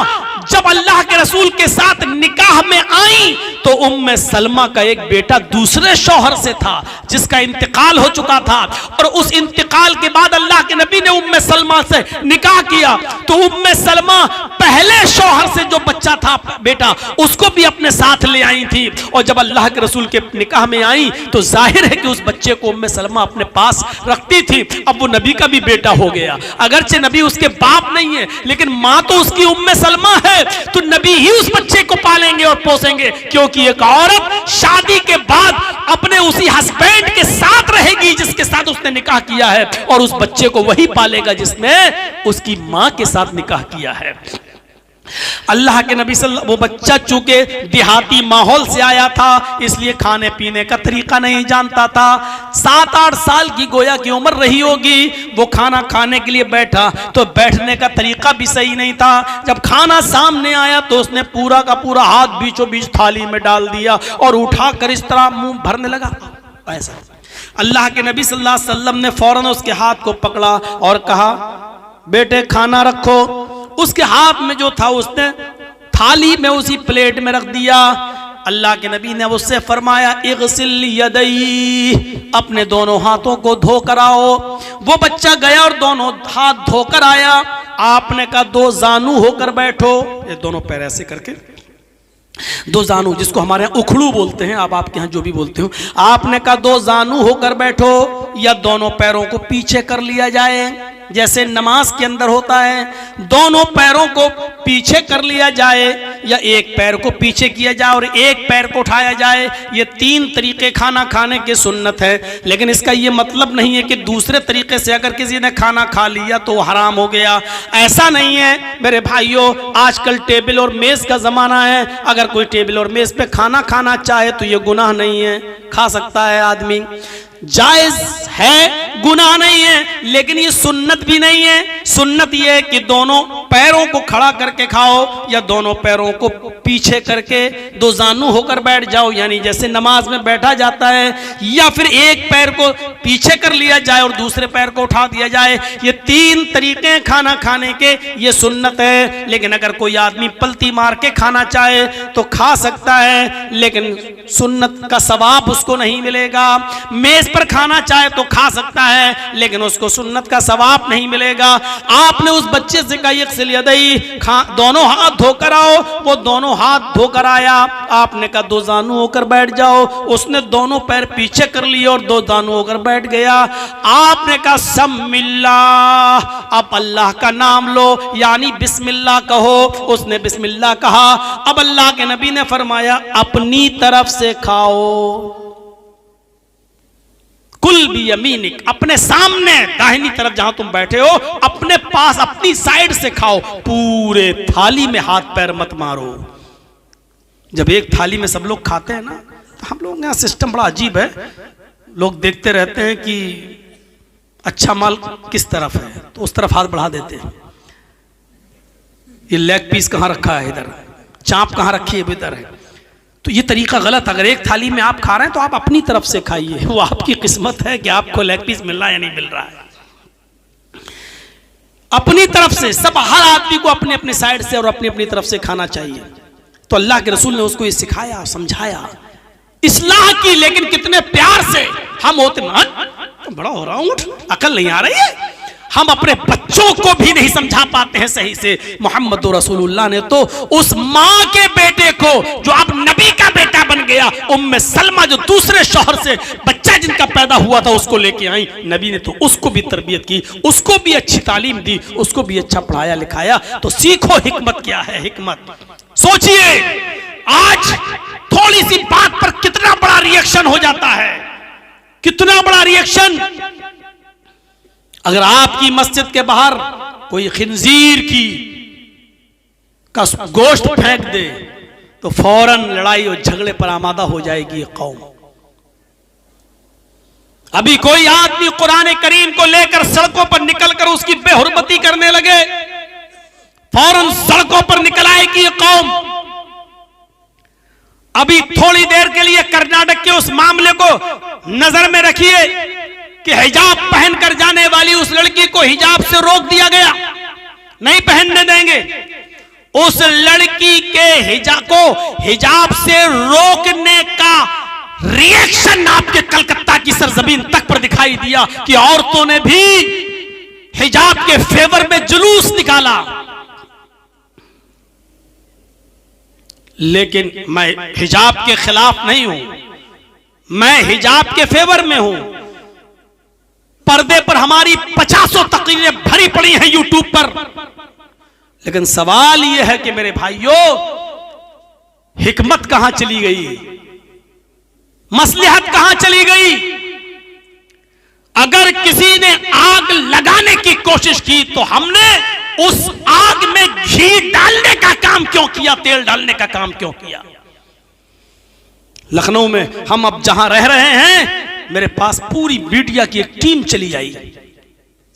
जब अल्लाह के रसूल के साथ निकाह में आई तो उम्मे सलमा का एक बेटा दूसरे शौहर से था जिसका इंतकाल हो चुका था, और उस इंतकाल के बाद अल्लाह के नबी ने उम्मे सलमा से निकाह किया। तो उम्मे सलमा पहले शौहर से जो बच्चा था बेटा उसको भी अपने साथ ले आई थी, और जब अल्लाह के रसूल के निकाह में आई तो जाहिर है कि उस बच्चे को उम्मे सलमा अपने पास रखती थी। अब वो नबी का भी बेटा हो गया, अगरचे नबी उसके बाप नहीं है लेकिन मां तो उसकी उम्मे सलमा है, तो नबी ही उस बच्चे को पालेंगे और पोसेंगे, क्योंकि एक औरत शादी के बाद अपने उसी हस्बैंड के साथ रहेगी जिसके साथ उसने निकाह किया है, और उस बच्चे को वही पालेगा जिसने उसकी मां के साथ निकाह किया है। अल्लाह के नबी वो बच्चा चूंकि देहाती माहौल से आया था इसलिए खाने पीने का तरीका नहीं जानता था। 7-8 साल की गोया की उम्र रही होगी, वो खाना खाने के लिए बैठा तो बैठने का तरीका भी सही नहीं था। जब खाना सामने आया तो उसने पूरा का पूरा हाथ बीचों बीच थाली में डाल दिया और उठाकर इस तरह मुंह भरने लगा। ऐसा अल्लाह के नबी सल्लल्लाहु अलैहि वसल्लम ने फौरन उसके हाथ को पकड़ा और कहा, बेटे खाना रखो। उसके हाथ में जो था उसने थाली में उसी प्लेट में रख दिया। अल्लाह के नबी ने उससे फरमाया, इग़सिल यदैहि, अपने दोनों हाथों को धोकर आओ। वो बच्चा गया और दोनों हाथ धोकर आया। आपने कहा 2 जानू होकर बैठो, ये दोनों पैर ऐसे करके, 2 जानू जिसको हमारे यहाँ उखड़ू बोलते हैं, आप आपके यहाँ जो भी बोलते हो। आपने कहा 2 जानू होकर बैठो, या दोनों पैरों को पीछे कर लिया जाए जैसे नमाज के अंदर होता है, दोनों पैरों को पीछे कर लिया जाए, या एक पैर को पीछे किया जाए और एक पैर को उठाया जाए। ये 3 तरीके खाना खाने के सुन्नत है, लेकिन इसका ये मतलब नहीं है कि दूसरे तरीके से अगर किसी ने खाना खा लिया तो हराम हो गया। ऐसा नहीं है मेरे भाइयों, आजकल टेबल और मेज का जमाना है। अगर कोई टेबल और मेज पे खाना खाना चाहे तो ये गुनाह नहीं है, खा सकता है आदमी, जायज है, गुनाह नहीं है, लेकिन ये सुन्नत भी नहीं है। सुन्नत ये है कि दोनों पैरों को खड़ा करके खाओ या दोनों पैरों को पीछे करके 2 जानू होकर बैठ जाओ, यानी जैसे नमाज में बैठा जाता है, या फिर एक पैर को पीछे कर लिया जाए और दूसरे पैर को उठा दिया जाए। ये 3 तरीके खाना खाने के, ये सुन्नत है। लेकिन अगर कोई आदमी पलटी मार के खाना चाहे तो खा सकता है, लेकिन सुन्नत का सवाब उसको नहीं मिलेगा। मेज पर खाना चाहे तो खा सकता है, लेकिन उसको सुन्नत का सवाब नहीं मिलेगा। आपने उस बच्चे से कहा इग़सिल यदैहि, दोनों हाथ धोकर आओ। वो दोनों हाथ धोकर आया। आपने कहा 2 जानू होकर बैठ जाओ। उसने दोनों पैर पीछे कर लिए और 2 जानू होकर बैठ गया। आपने कहा समिल्लाह, अब अल्लाह का नाम लो, यानी बिस्मिल्लाह कहो। उसने बिस्मिल्लाह कहा। अब अल्लाह के नबी ने फरमाया, अपनी तरफ से खाओ, कुल भी यमीनिक, अपने सामने दाहिनी तरफ जहां तुम बैठे हो अपने पास अपनी साइड से खाओ, पूरे थाली में हाथ पैर मत मारो। जब एक थाली में सब लोग खाते हैं ना, तो हम लोग यहाँ सिस्टम बड़ा अजीब है। लोग देखते रहते हैं कि अच्छा माल किस तरफ है तो उस तरफ हाथ बढ़ा देते हैं। ये लेग पीस कहाँ रखा है, इधर चाप कहाँ रखी है, इधर है। तो ये तरीका गलत। अगर एक थाली में आप खा रहे हैं तो आप अपनी तरफ से खाइए, वो आपकी किस्मत है कि आपको लेग पीस मिल रहा है या नहीं मिल रहा है। अपनी तरफ से सब, हर आदमी को अपने अपने साइड से और अपनी अपनी तरफ से खाना चाहिए। तो अल्लाह के रसूल ने उसको ये सिखाया, समझाया, इस्लाह की, लेकिन कितने प्यार से। हम होते तो बड़ा हो रहा हूं, अकल नहीं आ रही है। हम अपने बच्चों को भी नहीं समझा पाते हैं सही से। मोहम्मद रसूलुल्लाह ने तो उस माँ के बेटे को जो अब नबी का बेटा बन गया, उम्मे सलमा जो दूसरे शौहर से बच्चा जिनका पैदा हुआ था उसको लेके आई। नबी ने तो उसको भी तरबियत की, उसको भी अच्छी तालीम दी, उसको भी अच्छा पढ़ाया लिखाया। तो सीखो हिकमत क्या है। हिकमत सोचिए, आज थोड़ी सी बात पर कितना बड़ा रिएक्शन हो जाता है, कितना बड़ा रिएक्शन। अगर आपकी मस्जिद के बाहर कोई खिंजीर की का गोश्त फेंक दे तो फौरन लड़ाई और झगड़े पर आमादा हो जाएगी ये कौम। अभी कोई आदमी कुरान करीम को लेकर सड़कों पर निकलकर उसकी बेहुरमती करने लगे, फौरन सड़कों पर निकल आएगी ये कौम। अभी थोड़ी देर के लिए कर्नाटक के उस मामले को नजर में रखिए कि हिजाब पहनकर जाने वाली उस लड़की को हिजाब से रोक दिया गया, नहीं पहनने देंगे। उस लड़की के हिजाब से रोकने का रिएक्शन आपके कलकत्ता की सरजमीन तक पर दिखाई दिया कि औरतों ने भी हिजाब के फेवर में जुलूस निकाला। लेकिन मैं हिजाब के खिलाफ नहीं हूं, मैं हिजाब के फेवर में हूं। पर्दे पर हमारी 50 तकरीरें भरी पड़ी हैं यूट्यूब पर, लेकिन सवाल यह है कि मेरे भाइयों, हिकमत कहां चली गई, मसलहत कहां चली गई? अगर किसी ने आग लगाने की कोशिश की तो हमने उस आग में घी डालने का काम क्यों किया, तेल डालने का काम क्यों किया? लखनऊ में हम अब जहां रह रहे हैं, मेरे पास पूरी मीडिया की एक टीम चली आई।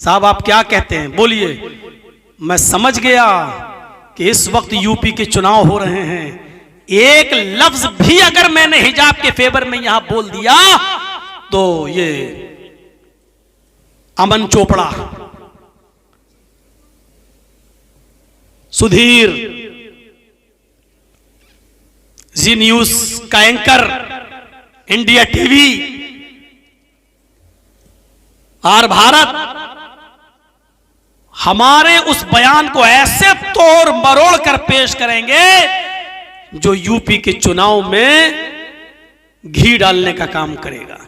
साहब आप क्या कहते हैं, बोलिए। मैं समझ गया कि इस वक्त यूपी के चुनाव हो रहे हैं, एक लफ्ज भी अगर मैंने हिजाब के फेवर में यहां बोल दिया तो ये अमन चोपड़ा, सुधीर, जी न्यूज का एंकर, इंडिया टीवी और भारत हमारे उस बयान को ऐसे तोड़ मरोड़ कर पेश करेंगे जो यूपी के चुनाव में घी डालने का काम करेगा।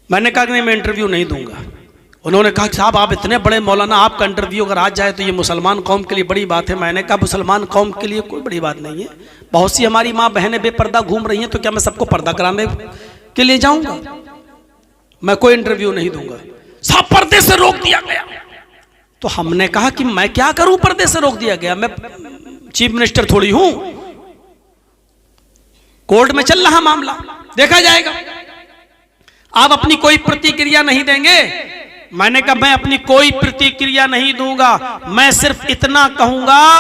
मैंने कहा कि नहीं, मैं इंटरव्यू नहीं दूंगा। उन्होंने कहा कि साहब आप इतने बड़े मौलाना, आपका इंटरव्यू अगर आज जाए तो ये मुसलमान कौम के लिए बड़ी बात है। मैंने कहा मुसलमान कौम के लिए कोई बड़ी बात नहीं है, बहुत सी हमारी माँ बहनें बेपर्दा घूम रही हैं, तो क्या मैं सबको पर्दा कराने के लिए जाऊंगा? मैं कोई इंटरव्यू नहीं दूंगा। साहब पर्दे से रोक दिया गया। तो हमने कहा कि मैं क्या करूं, पर्दे से रोक दिया गया? मैं चीफ मिनिस्टर थोड़ी हूं, कोर्ट में चल रहा मामला, देखा जाएगा। आप अपनी कोई प्रतिक्रिया नहीं देंगे? मैंने कहा मैं अपनी कोई प्रतिक्रिया नहीं दूंगा, मैं सिर्फ इतना कहूंगा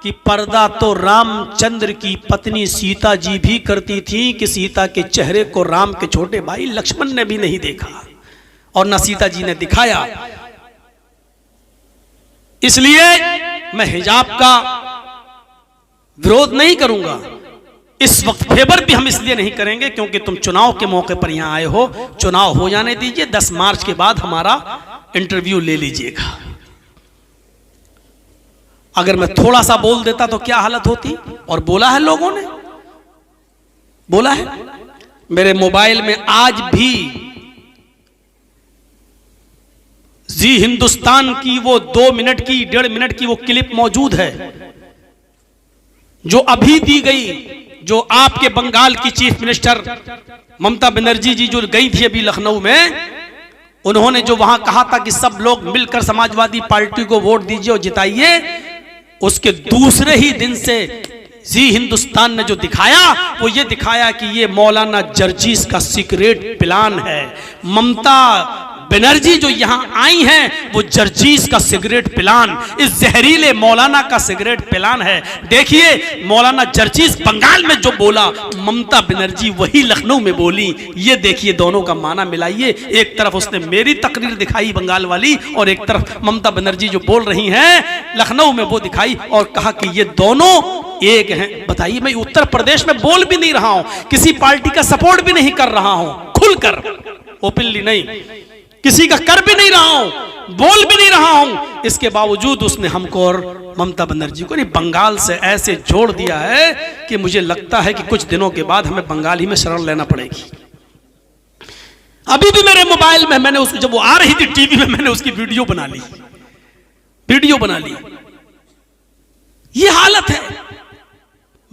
कि पर्दा तो रामचंद्र की पत्नी सीता जी भी करती थी कि सीता के चेहरे को राम के छोटे भाई लक्ष्मण ने भी नहीं देखा और न सीता जी ने दिखाया। इसलिए मैं हिजाब का विरोध नहीं करूंगा। इस वक्त फेवर भी हम इसलिए नहीं करेंगे क्योंकि तुम चुनाव के मौके पर यहां आए हो। चुनाव हो जाने दीजिए, 10 मार्च के बाद हमारा इंटरव्यू ले लीजिएगा। अगर मैं थोड़ा सा बोल देता तो क्या हालत होती? और बोला है, लोगों ने बोला है। मेरे मोबाइल में आज भी जी हिंदुस्तान की वो 2 मिनट की 1.5 मिनट की वो क्लिप मौजूद है जो अभी दी गई, जो आपके बंगाल की चीफ मिनिस्टर ममता बनर्जी जी जो गई थी अभी लखनऊ में, उन्होंने जो वहां कहा था कि सब लोग मिलकर समाजवादी पार्टी को वोट दीजिए और जिताइए, उसके दूसरे ही दिन से जी हिंदुस्तान ने जो दिखाया वो ये दिखाया कि ये मौलाना जर्जीस का सीक्रेट प्लान है। ममता बनर्जी जो यहां आई हैं वो जर्जीस का सिगरेट प्लान, इस जहरीले मौलाना का सिगरेट प्लान है। देखिए मौलाना जर्जीस बंगाल में जो बोला, ममता बनर्जी वही लखनऊ में बोली। ये देखिए, दोनों का माना मिलाइए। एक तरफ उसने मेरी तकरीर दिखाई बंगाल वाली और एक तरफ ममता बनर्जी जो बोल रही हैं लखनऊ में वो दिखाई और कहा कि ये दोनों एक हैं। बताइए, मैं उत्तर प्रदेश में बोल भी नहीं रहा हूं, किसी पार्टी का सपोर्ट भी नहीं कर रहा हूं, खुलकर ओपनली नहीं, किसी का कर भी नहीं रहा हूं, बोल भी नहीं रहा हूं। इसके बावजूद उसने हमको और ममता बनर्जी को नहीं बंगाल से ऐसे जोड़ दिया है कि मुझे लगता है कि कुछ दिनों के बाद हमें बंगाल ही में शरण लेना पड़ेगी। अभी भी मेरे मोबाइल में मैंने उसको, जब वो आ रही थी टीवी में, मैंने उसकी वीडियो बना ली। ये हालत है।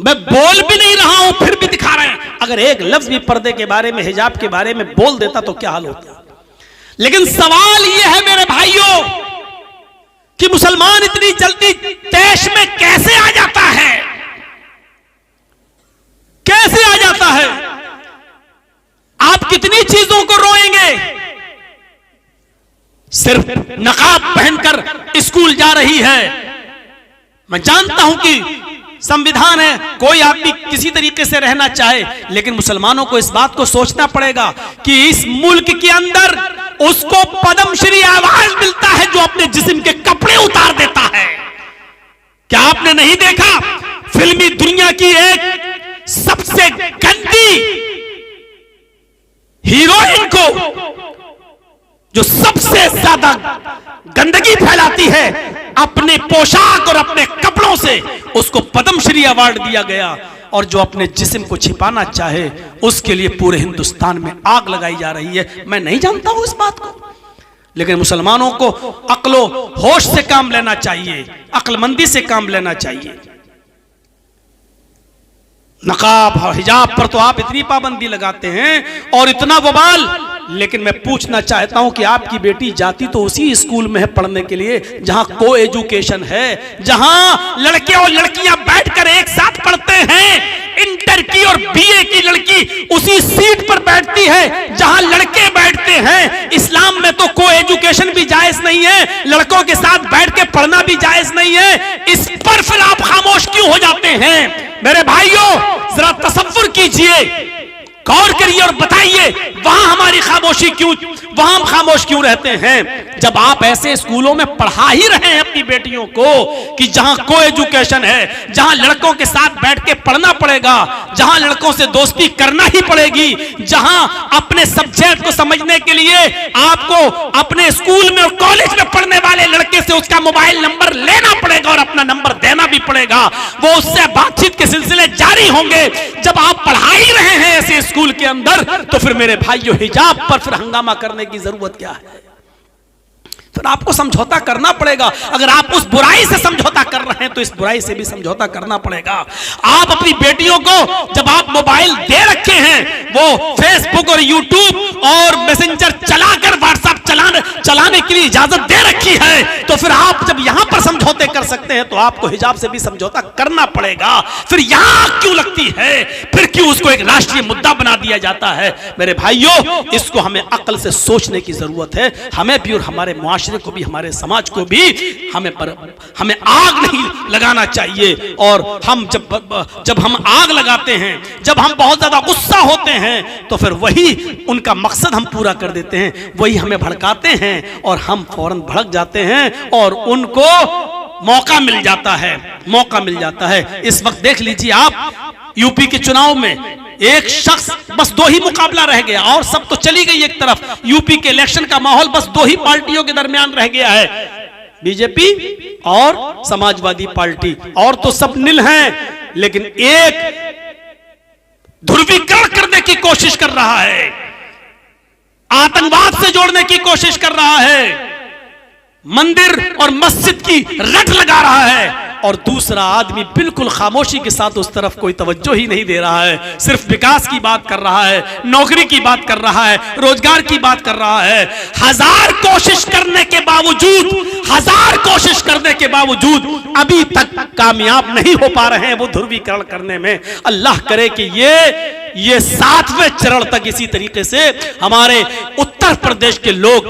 मैं बोल भी नहीं रहा हूं फिर भी दिखा रहे हैं। अगर एक लफ्ज भी पर्दे के बारे में, हिजाब के बारे में बोल देता तो क्या हाल होता। लेकिन सवाल यह है मेरे भाइयों कि मुसलमान इतनी जल्दी तैश में कैसे आ जाता है, कैसे आ जाता है। आप कितनी चीजों को रोएंगे। सिर्फ नकाब पहनकर स्कूल जा रही है। मैं जानता हूं कि संविधान है, कोई आदमी किसी तरीके से रहना चाहे, लेकिन मुसलमानों को इस बात को सोचना पड़ेगा कि इस मुल्क के अंदर उसको पद्मश्री अवार्ड मिलता है जो अपने जिस्म के कपड़े उतार देता है। क्या आपने नहीं देखा फिल्मी दुनिया की एक सबसे गंदी हीरोइन को, जो सबसे ज्यादा गंदगी फैलाती है अपने पोशाक और अपने कपड़ों से, उसको पद्मश्री अवार्ड दिया गया। और जो अपने जिस्म को छिपाना चाहे उसके लिए पूरे हिंदुस्तान में आग लगाई जा रही है। मैं नहीं जानता हूं इस बात को, लेकिन मुसलमानों को अक्लो होश से काम लेना चाहिए, अक्लमंदी से काम लेना चाहिए। नकाब और हिजाब पर तो आप इतनी पाबंदी लगाते हैं और इतना बवाल, लेकिन मैं पूछना चाहता हूं कि आपकी बेटी जाती तो उसी स्कूल में है पढ़ने के लिए जहां को एजुकेशन है, जहां लड़के और लड़कियां बैठकर एक साथ पढ़ते हैं। इंटर की और बीए की लड़की उसी सीट पर बैठती है जहां लड़के बैठते हैं। इस्लाम में तो को एजुकेशन भी जायज नहीं है, लड़कों के साथ बैठ के पढ़ना भी जायज नहीं है। इस पर फिर आप खामोश क्यों हो जाते हैं? मेरे भाइयों जरा तसव्वुर कीजिए, गौर करिए और बताइए वहां हमारी खामोशी क्यों, वहां हम खामोश क्यों रहते हैं जब आप ऐसे स्कूलों में पढ़ा ही रहे हैं अपनी बेटियों को कि जहां को एजुकेशन है, जहां लड़कों के साथ बैठ के पढ़ना पड़ेगा, जहां लड़कों से दोस्ती करना ही पड़ेगी, जहां अपने सब्जेक्ट को समझने के लिए आपको अपने स्कूल में और कॉलेज में पढ़ने वाले लड़के से उसका मोबाइल नंबर लेना पड़ेगा और अपना नंबर देना भी पड़ेगा। वो उससे बातचीत के सिलसिले जारी होंगे। जब आप पढ़ा ही रहे हैं ऐसे स्कूल के अंदर, तो फिर मेरे भाइयों हिजाब पर फिर हंगामा करने की जरूरत क्या है? फिर आपको समझौता करना पड़ेगा। अगर आप उस बुराई से समझौता कर रहे हैं तो इस बुराई से भी समझौता करना पड़ेगा। आप अपनी बेटियों को जब आप मोबाइल दे रखे हैं, वो फेसबुक और यूट्यूब और मैसेंजर चलाकर व्हाट्सएप चलाने के लिए इजाजत दे रखी है, तो फिर आप जब यहां पर समझौते कर सकते हैं तो आपको हिजाब से भी समझौता करना पड़ेगा। फिर यहां क्यों लगती है? फिर क्यों उसको एक राष्ट्रीय मुद्दा बना दिया जाता है? मेरे भाइयों, इसको हमें अक्ल से सोचने की जरूरत है। हमें भी और हमारे मुआशरे को भी, हमारे समाज को भी हमें आग नहीं लगाना चाहिए। और हम जब हम आग लगाते हैं, जब हम बहुत ज्यादा गुस्सा होते हैं, तो फिर वही उनका मकसद हम पूरा कर देते हैं, वही हमें भड़काते हैं और हम फौरन भड़क जाते हैं और उनको मौका मिल जाता है, मौका मिल जाता है। इस वक्त देख लीजिए आप यूपी के चुनाव में एक शख्स, बस दो ही मुकाबला रह गया और सब तो चली गई एक तरफ। यूपी के इलेक्शन का माहौल बस दो ही पार्टियों के दरमियान रह गया है, बीजेपी और समाजवादी पार्टी, और तो सब नील हैं। लेकिन एक ध्रुवीकरण करने की कोशिश कर रहा है, आतंकवाद से जोड़ने की कोशिश कर रहा है, मंदिर और मस्जिद की रट लगा रहा है, और दूसरा आदमी बिल्कुल खामोशी के साथ उस तरफ कोई तवज्जो ही नहीं दे रहा है, सिर्फ विकास की बात कर रहा है, नौकरी की बात कर रहा है, रोजगार की बात कर रहा है। हजार कोशिश करने के बावजूद अभी तक कामयाब नहीं हो पा रहे हैं वो ध्रुवीकरण करने में। अल्लाह करे कि ये 7वें चरण तक इसी तरीके से हमारे उत्तर प्रदेश के लोग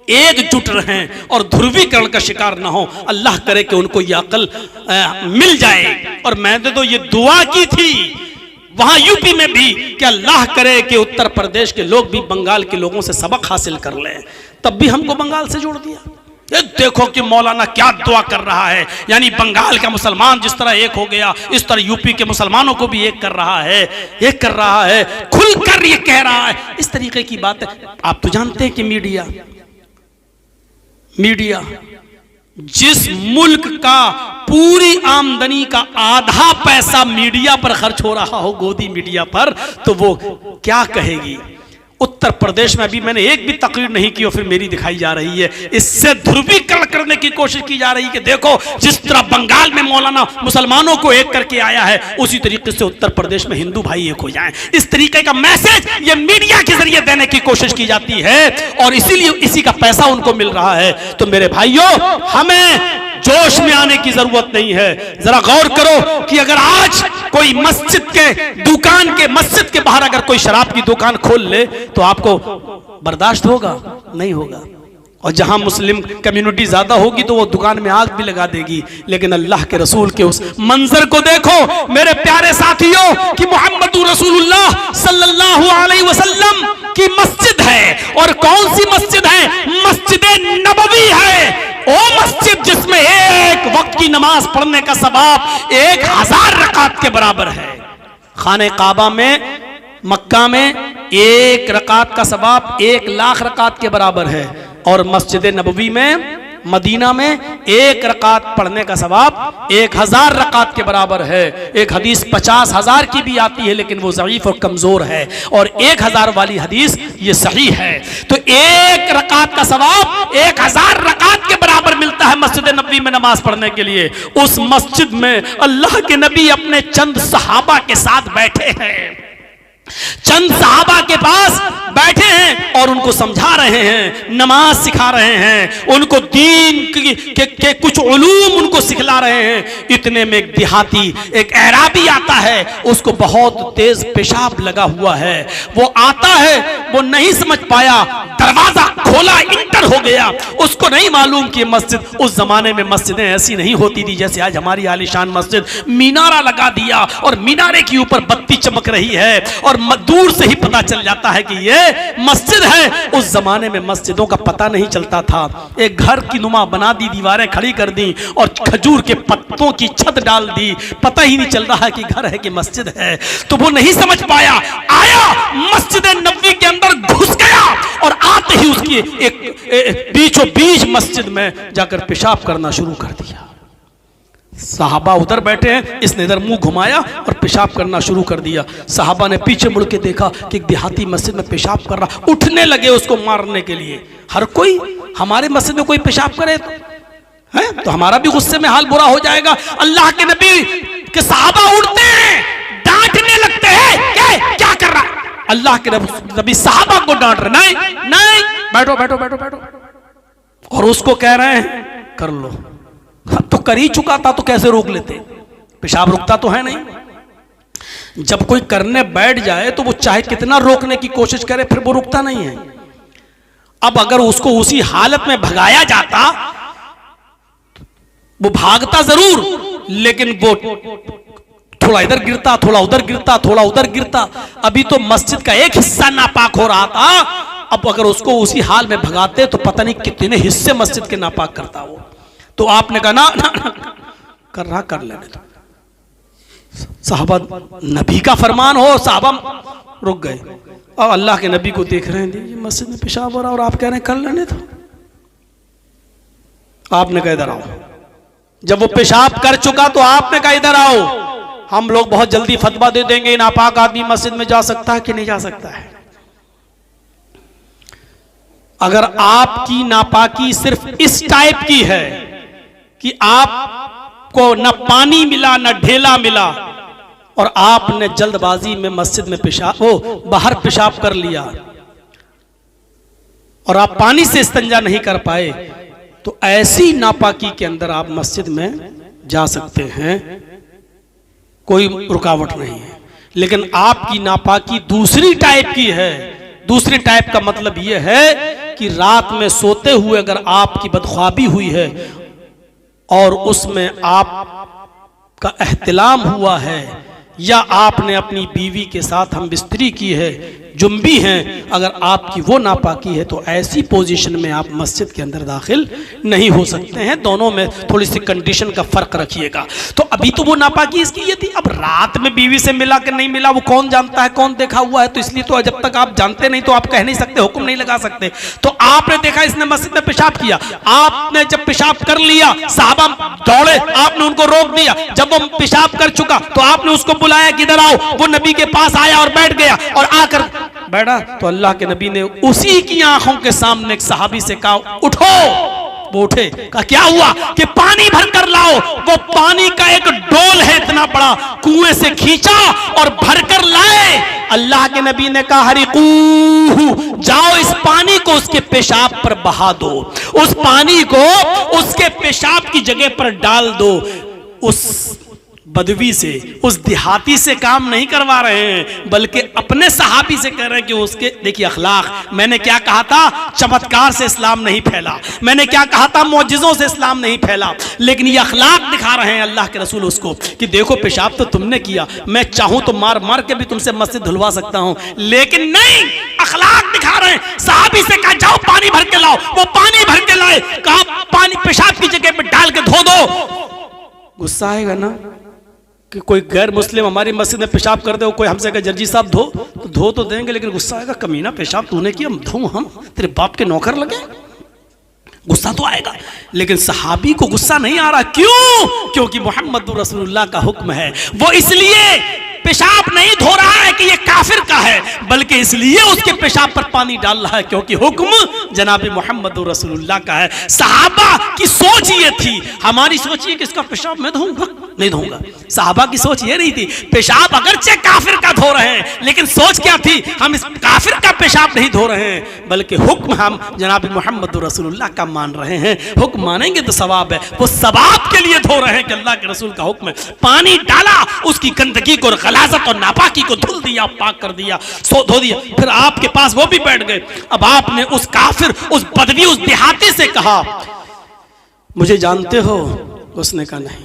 एकजुट रहें और ध्रुवीकरण का शिकार ना हो। अल्लाह करे कि उनको ये अकल मिल जाए। और मैंने तो ये दुआ की थी वहां यूपी में भी कि अल्लाह करे कि उत्तर प्रदेश के लोग भी बंगाल के लोगों से सबक हासिल कर लें, तब भी हमको बंगाल से जोड़ दिया। ये देखो कि मौलाना क्या दुआ कर रहा है, यानी बंगाल का मुसलमान जिस तरह एक हो गया, इस तरह यूपी के मुसलमानों को भी एक कर रहा है, खुलकर ये कह रहा है। इस तरीके की बात है। आप तो जानते हैं कि मीडिया जिस मुल्क का पूरी आमदनी का आधा पैसा मीडिया पर खर्च हो रहा हो, गोदी मीडिया पर, तो वो क्या कहेगी? उत्तर प्रदेश में अभी मैंने एक भी तकरीर नहीं की और फिर मेरी दिखाई जा रही है। इससे ध्रुवीकरण करने की कोशिश की जा रही है कि देखो जिस तरह बंगाल में मौलाना मुसलमानों को एक करके आया है, उसी तरीके से उत्तर प्रदेश में हिंदू भाई एक हो जाएं। इस तरीके का मैसेज ये मीडिया के जरिए देने की कोशिश की जाती है और इसीलिए इसी का पैसा उनको मिल रहा है। तो मेरे भाइयों, हमें जोश में आने की जरूरत नहीं है। जरा गौर करो कि अगर आज कोई मस्जिद के मस्जिद के बाहर अगर कोई शराब की दुकान खोल ले तो आपको बर्दाश्त होगा? नहीं होगा। और जहां मुस्लिम कम्युनिटी ज्यादा होगी तो वो दुकान में आग भी लगा देगी। लेकिन अल्लाह के रसूल के उस मंजर को देखो मेरे प्यारे साथियों कि मोहम्मद रसूलुल्लाह सल्लल्लाहु अलैहि वसल्लम की मस्जिद है। और कौन सी मस्जिद है? मस्जिद नबवी है। ओ मस्जिद जिसमें एक वक्त की नमाज पढ़ने का सवाब 1000 रकात के बराबर है। खाने काबा में, मक्का में 1 रकात का सवाब 1 लाख रकात के बराबर है। और मस्जिद नबवी में, मदीना में 1 रकात पढ़ने का सवाब 1000 रकात के बराबर है। एक हदीस 50,000 की भी आती है लेकिन वो ज़ईफ और कमजोर है, और 1000 वाली हदीस ये सही है। तो 1 रकात का सवाब 1000 रकात के बराबर मिलता है मस्जिद नबवी में नमाज पढ़ने के लिए। उस मस्जिद में अल्लाह के नबी अपने चंद सहाबा के साथ बैठे हैं, चंद सहाबा के पास बैठे हैं और उनको समझा रहे हैं, नमाज सिखा रहे हैं, उनको दीन के कुछ उलूम उनको सिखला रहे हैं। इतने में एक देहाती, एक एराबी आता है, उसको बहुत तेज पेशाब लगा हुआ है। वो आता है, वो नहीं समझ पाया, दरवाजा खोला, इंटर हो गया। उसको नहीं मालूम कि मस्जिद, उस जमाने में मस्जिदें ऐसी नहीं होती थी जैसे आज हमारी आलीशान मस्जिद। मीनारा लगा दिया और मीनारे के ऊपर बत्ती चमक रही है और दूर से ही पता चल जाता है कि ये मस्जिद है। उस जमाने में मस्जिदों का पता नहीं चलता था। एक घर की नुमा बना दी, दीवारें खड़ी कर दी और खजूर के पत्तों की छत डाल दी, पता ही नहीं चल रहा है कि घर है कि मस्जिद है। तो वो नहीं समझ पाया, आया मस्जिद नबवी के अंदर घुस गया और आते ही उसकी एक बीचों बीच मस्जिद में जाकर पेशाब करना शुरू कर दिया। साहबा उधर बैठे हैं, इसने इधर मुंह घुमाया और पेशाब करना शुरू कर दिया। साहबा ने पीछे मुड़ के देखा कि एक देहाती मस्जिद में पेशाब कर रहा, उठने लगे उसको मारने के लिए। हर कोई हमारे मस्जिद में कोई पेशाब करे तो हमारा भी गुस्से में हाल बुरा हो जाएगा। अल्लाह के नबी के साहबा उठते हैं, डांटने लगते हैं, क्या कर रहा? अल्लाह के नबी साहबा को डांट रहे, नहीं नहीं, बैठो बैठो बैठो बैठो, और उसको कह रहे हैं कर लो। तो कर ही चुका था तो कैसे रोक लेते? पेशाब रुकता तो है नहीं। जब कोई करने बैठ जाए तो वो चाहे कितना रोकने की कोशिश करे फिर वो रुकता नहीं है। अब अगर उसको उसी हालत में भगाया जाता, वो भागता जरूर लेकिन वो थोड़ा इधर गिरता, थोड़ा उधर गिरता, थोड़ा उधर गिरता। अभी तो मस्जिद का एक हिस्सा नापाक हो रहा था, अब अगर उसको उसी हाल में भगाते तो पता नहीं कितने हिस्से मस्जिद के नापाक करता वो। तो आपने कहा ना, ना, ना कर रहा, कर लेने दो। साहबा, नबी का फरमान हो, साहबा रुक गए और अल्लाह के नबी को देख रहे हैं मस्जिद में पेशाब हो रहा और आप कह रहे हैं कर लेने दो। आपने कहा इधर आओ। जब वो पेशाब कर चुका तो आपने कहा इधर आओ। हम लोग बहुत जल्दी फतवा दे देंगे नापाक आदमी मस्जिद में जा सकता है कि नहीं जा सकता है। अगर आपकी नापाकी सिर्फ इस टाइप की है कि आपको न पानी मिला न ढेला मिला और आपने जल्दबाजी में मस्जिद में बाहर पेशाब कर लिया और आप पानी से इस्तिंजा नहीं कर पाए, तो ऐसी नापाकी के अंदर आप मस्जिद में जा सकते हैं, कोई रुकावट नहीं है। लेकिन आपकी नापाकी दूसरी टाइप की है। दूसरी टाइप का मतलब यह है कि रात में सोते हुए अगर आपकी बदख्वाबी हुई है और उसमें आपका एहतिलाम हुआ है या आपने अपनी बीवी के साथ हम बिस्तरी की है, जुम्बी हैं, अगर आपकी वो नापाकी है तो ऐसी पोजीशन में आप मस्जिद के अंदर दाखिल नहीं हो सकते हैं। दोनों में थोड़ी सी कंडीशन का फर्क रखिएगा। तो अभी तो वो नापाकी इसकी ये थी, अब रात में बीवी से मिला कि नहीं मिला वो कौन जानता है, कौन देखा हुआ है। तो इसलिए तो जब तक आप जानते नहीं तो आप कह नहीं सकते, हुक्म नहीं लगा सकते। तो आपने देखा इसने मस्जिद में पेशाब किया, आपने जब पेशाब कर लिया साहबा दौड़े, आपने उनको रोक दिया। जब वो पेशाब कर चुका तो आपने उसको बुलाया कि इधर आओ। वो नबी के पास आया और बैठ गया और आकर बैठा तो अल्लाह के नबी ने उसी की आंखों के सामने एक सहाबी से कहा उठो। वो उठे, कहा क्या हुआ? कि पानी भर कर लाओ। वो पानी का एक डोल है इतना बड़ा, कुएं से खींचा और भर कर लाए। अल्लाह के नबी ने कहा हरिकूहु, जाओ इस पानी को उसके पेशाब पर बहा दो, उस पानी को उसके पेशाब की जगह पर डाल दो। उस बदवी से, उस देहाती से काम नहीं करवा रहे हैं, बल्कि अपने सहाबी से कह रहे हैं कि उसके देखिए अखलाक। मैंने क्या कहा था? चमत्कार से इस्लाम नहीं फैला, मैंने क्या कहा था? मौजिज़ों से इस्लाम नहीं फैला, लेकिन ये अखलाक दिखा रहे हैं अल्लाह के रसूल उसको कि देखो पेशाब तो तुमने किया, मैं चाहूं तो मार मार के भी तुमसे मस्जिद धुलवा सकता हूं, लेकिन नहीं, अखलाक दिखा रहे हैं। सहाबी से कहा जाओ पानी भर के लाओ, वो पानी भर के लाए। कहा पानी पेशाब की जगह पर डाल के धो दो। गुस्सा आएगा ना कि कोई गैर मुस्लिम हमारी मस्जिद में पेशाब कर दे, कोई हमसे कहे जर्जी साहब धो तो देंगे, लेकिन गुस्सा आएगा, कमीना पेशाब तूने किया, धो हम तेरे बाप के नौकर लगे? गुस्सा तो आएगा। लेकिन सहाबी को गुस्सा नहीं आ रहा, क्यों? क्योंकि मोहम्मद रसूलुल्लाह का हुक्म है। वो इसलिए पेशाब नहीं धो रहा है कि ये काफिर का है, बल्कि इसलिए उसके पेशाब पर पानी डाल रहा है क्योंकि हुक्म जनाब मोहम्मद रसूलुल्लाह का है। सहाबा की सोच ये थी, हमारी सोच ये कि इसका पेशाब मैं धोऊंगा, नहीं धोऊंगा। सहाबा की सोच ये नहीं थी। पेशाब अगरचे काफिर का धो रहे हैं, लेकिन सोच क्या थी? हम इस काफिर का पेशाब नहीं धो रहे हैं, बल्कि हुक्म हम जनाब मोहम्मद रसूलुल्लाह का मान रहे हैं। हुक्म मानेंगे तो सवाब है, वो सवाब के लिए धो रहे हैं कि अल्लाह के रसूल का हुक्म है। पानी डाला, उसकी गंदगी को, गलाजत और नापाकी को धुल दिया, पाक कर दिया, धो दिया। फिर आपके पास वो भी बैठ गए। अब आपने उस काफिर, उस बदवी, उस देहाती से कहा मुझे जानते हो? उसने कहा नहीं।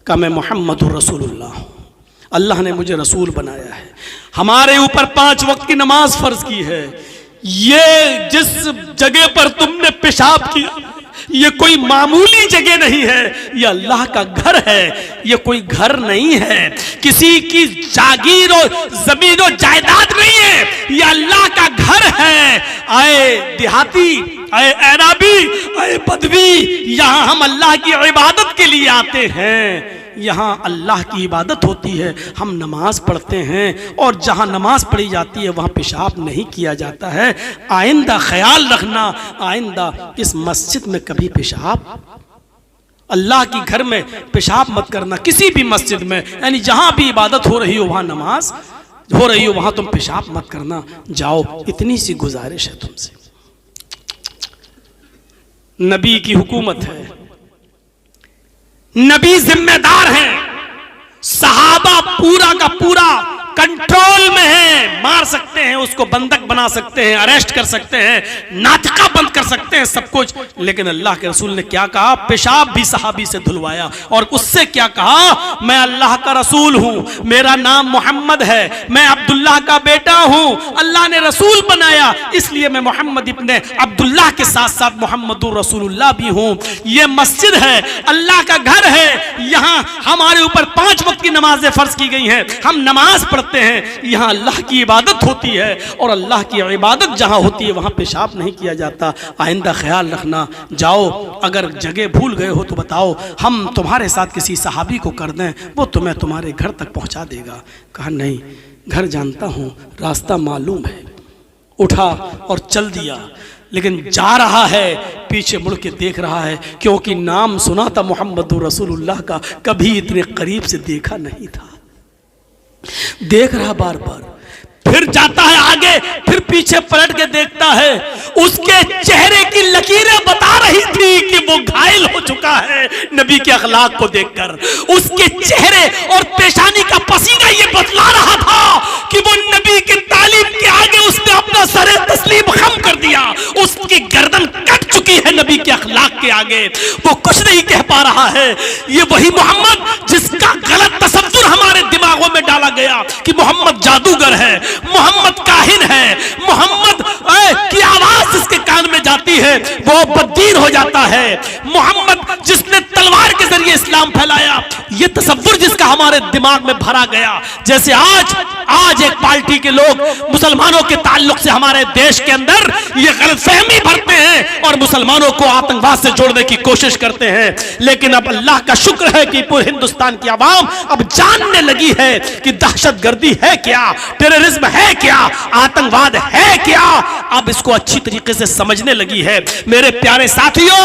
कहा मैं मोहम्मद रसूलुल्लाह हूं, अल्लाह ने मुझे रसूल बनाया है, हमारे ऊपर 5 वक्त की नमाज फर्ज की है। ये जिस जगह पर तुमने पेशाब किया, ये कोई मामूली जगह नहीं है, ये अल्लाह का घर है। ये कोई घर नहीं है, किसी की जागीर और जमीन और जायदाद नहीं है, ये अल्लाह का घर है। आए देहाती, आए ऐराबी, आए बदवी, यहां हम अल्लाह की इबादत के लिए आते हैं। यहाँ अल्लाह की इबादत होती है, हम नमाज पढ़ते हैं, और जहाँ नमाज पढ़ी जाती है वहाँ पेशाब नहीं किया जाता है। आइंदा ख्याल रखना, आइंदा इस मस्जिद में कभी पेशाब, अल्लाह की घर में पेशाब मत करना। किसी भी मस्जिद में, यानी जहाँ भी इबादत हो रही हो, वहाँ नमाज हो रही हो, वहाँ तुम पेशाब मत करना। जाओ, इतनी सी गुजारिश है तुमसे। नबी की हुकूमत है, नबी जिम्मेदार हैं, सहाबा पूरा का पूरा कंट्रोल में है। मार सकते हैं उसको, बंधक बना सकते हैं, अरेस्ट कर सकते हैं, नातिका बंद कर सकते हैं, सब कुछ। लेकिन अल्लाह के रसूल ने क्या कहा? पेशाब भी सहाबी से धुलवाया, और उससे क्या कहा? मैं अल्लाह का रसूल हूं, मेरा नाम मोहम्मद है, मैं अब्दुल्लाह का बेटा हूं, अल्लाह ने रसूल बनाया, इसलिए मैं मोहम्मद इब्ने अब्दुल्लाह के साथ साथ मोहम्मद रसूलुल्लाह भी हूं। ये मस्जिद है, अल्लाह का घर है, यहां हमारे ऊपर 5 वक्त की नमाजें फर्ज की गई हैं, हम नमाज पढ़ते हैं, यहां अल्लाह की इबादत होती है, और अल्लाह की इबादत जहां होती है वहां पेशाब नहीं किया जाता। आइंदा ख्याल रखना। जाओ, अगर जगह भूल गए हो तो बताओ, हम तुम्हारे साथ किसी सहाबी को कर दें, वो तुम्हें तुम्हारे घर तक पहुंचा देगा। कहा नहीं, घर जानता हूं, रास्ता मालूम है। उठा और चल दिया, लेकिन जा रहा है, पीछे मुड़ के देख रहा है, क्योंकि नाम सुना था मोहम्मद रसूलुल्लाह का, कभी इतने करीब से देखा नहीं था। देख रहा बार बार, फिर जाता है आगे, फिर पीछे पलट के देखता है, उसके चेहरे की लकीरें बता रही थी कि वो घायल हो चुका है नबी के अखलाक को देखकर। उसके चेहरे और पेशानी का पसीना ये बतला रहा था कि वो नबी की तालीम के आगे उसने अपना सरे तस्लीम खम कर दिया, उसकी गर्दन कट चुकी है नबी के अखलाक के आगे, वो कुछ नहीं कह पा रहा है। ये वही मोहम्मद जिसका गलत तसव्वुर हमारे दिमागों में डाला गया कि मोहम्मद जादूगर है, मोहम्मद काहिन है, मोहम्मद की आवाज जिसके कान में जाती आती है वो बददीन हो जाता है। मोहम्मद जिसने तलवार के जरिए इस्लाम फैलाया, ये तसव्वुर जिसका हमारे दिमाग में भरा गया, जैसे आज एक पार्टी के लोग मुसलमानों के ताल्लुक से हमारे देश के अंदर ये गलतफहमी भरते हैं और मुसलमानों को आतंकवाद से जोड़ने की कोशिश करते हैं। लेकिन अब अल्लाह का शुक्र है कि पूरे हिंदुस्तान की आवाम अब जानने लगी है कि दहशतगर्दी है क्या, टेररिज्म है क्या, आतंकवाद है क्या, अब इसको अच्छी तरीके से समझने लगी है। मेरे प्यारे साथियों,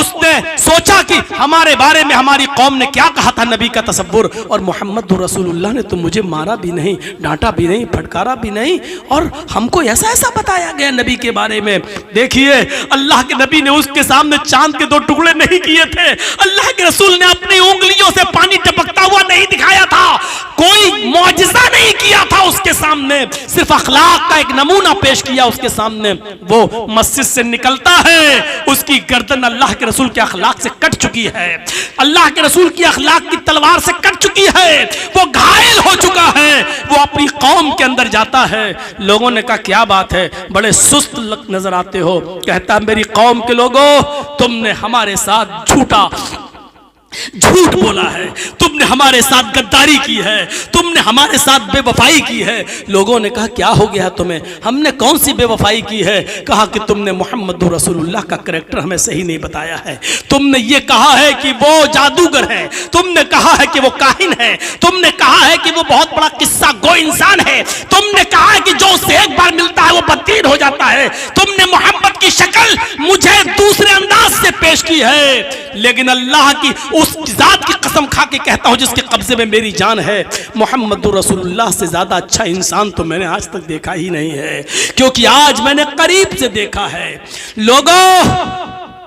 उसने सोचा कि हमारे बारे में हमारी कौम ने क्या कहा था, नबी का तसव्वुर, और मोहम्मद रसूलुल्लाह ने तो मुझे मारा भी नहीं, डांटा भी नहीं, फटकारा भी नहीं, और हमको ऐसा ऐसा बताया गया नबी के बारे में। देखिए, अल्लाह के नबी ने उसके सामने चांद के 2 टुकड़े नहीं किए थे। अल्लाह के रसूल ने अपनी उंगलियों से पानी टपकता हुआ नहीं दिखाया था, कोई मौजिज़ा नहीं किया था उसके सामने, सिर्फ अखलाक का एक नमूना पेश किया उसके सामने। वो मस्जिद से निकलता है, उसकी गर्दन अल्लाह के रसूल के अखलाक से कट चुकी है, अल्लाह के रसूल की अखलाक की तलवार से कट चुकी है, वो घायल हो चुका है, वो अपनी कौम के अंदर जाता है। लोगों ने कहा क्या बात है, बड़े सुस्त नजर आते हो। कहता है मेरी कौम के लोगों, तुमने हमारे साथ झूठ बोला है, तुमने हमारे साथ गद्दारी की है, तुमने हमारे साथ बेवफाई की है। लोगों ने कहा क्या हो गया तुम्हें, हमने कौन सी बेवफाई की है। कहा कि तुमने मोहम्मद रसूलुल्लाह का कैरेक्टर हमें सही नहीं बताया है, तुमने ये कहा है कि वो जादूगर है, तुमने कहा है कि वो काहिन है, तुमने कहा है कि वो बहुत बड़ा किस्सा गो इंसान है, तुमने कहा है कि जो उससे एक बार मिलता है वो बददीन हो जाता है, तुमने मोहम्मद की शक्ल मुझे दूसरे अंदाज से पेश की है। लेकिन अल्लाह की उस जात की कसम खा के कहता हूं जिसके कब्जे में मेरी जान है, मोहम्मद रसूलुल्लाह से ज्यादा अच्छा इंसान तो मैंने आज तक देखा ही नहीं है, क्योंकि आज मैंने करीब से देखा है। लोगों,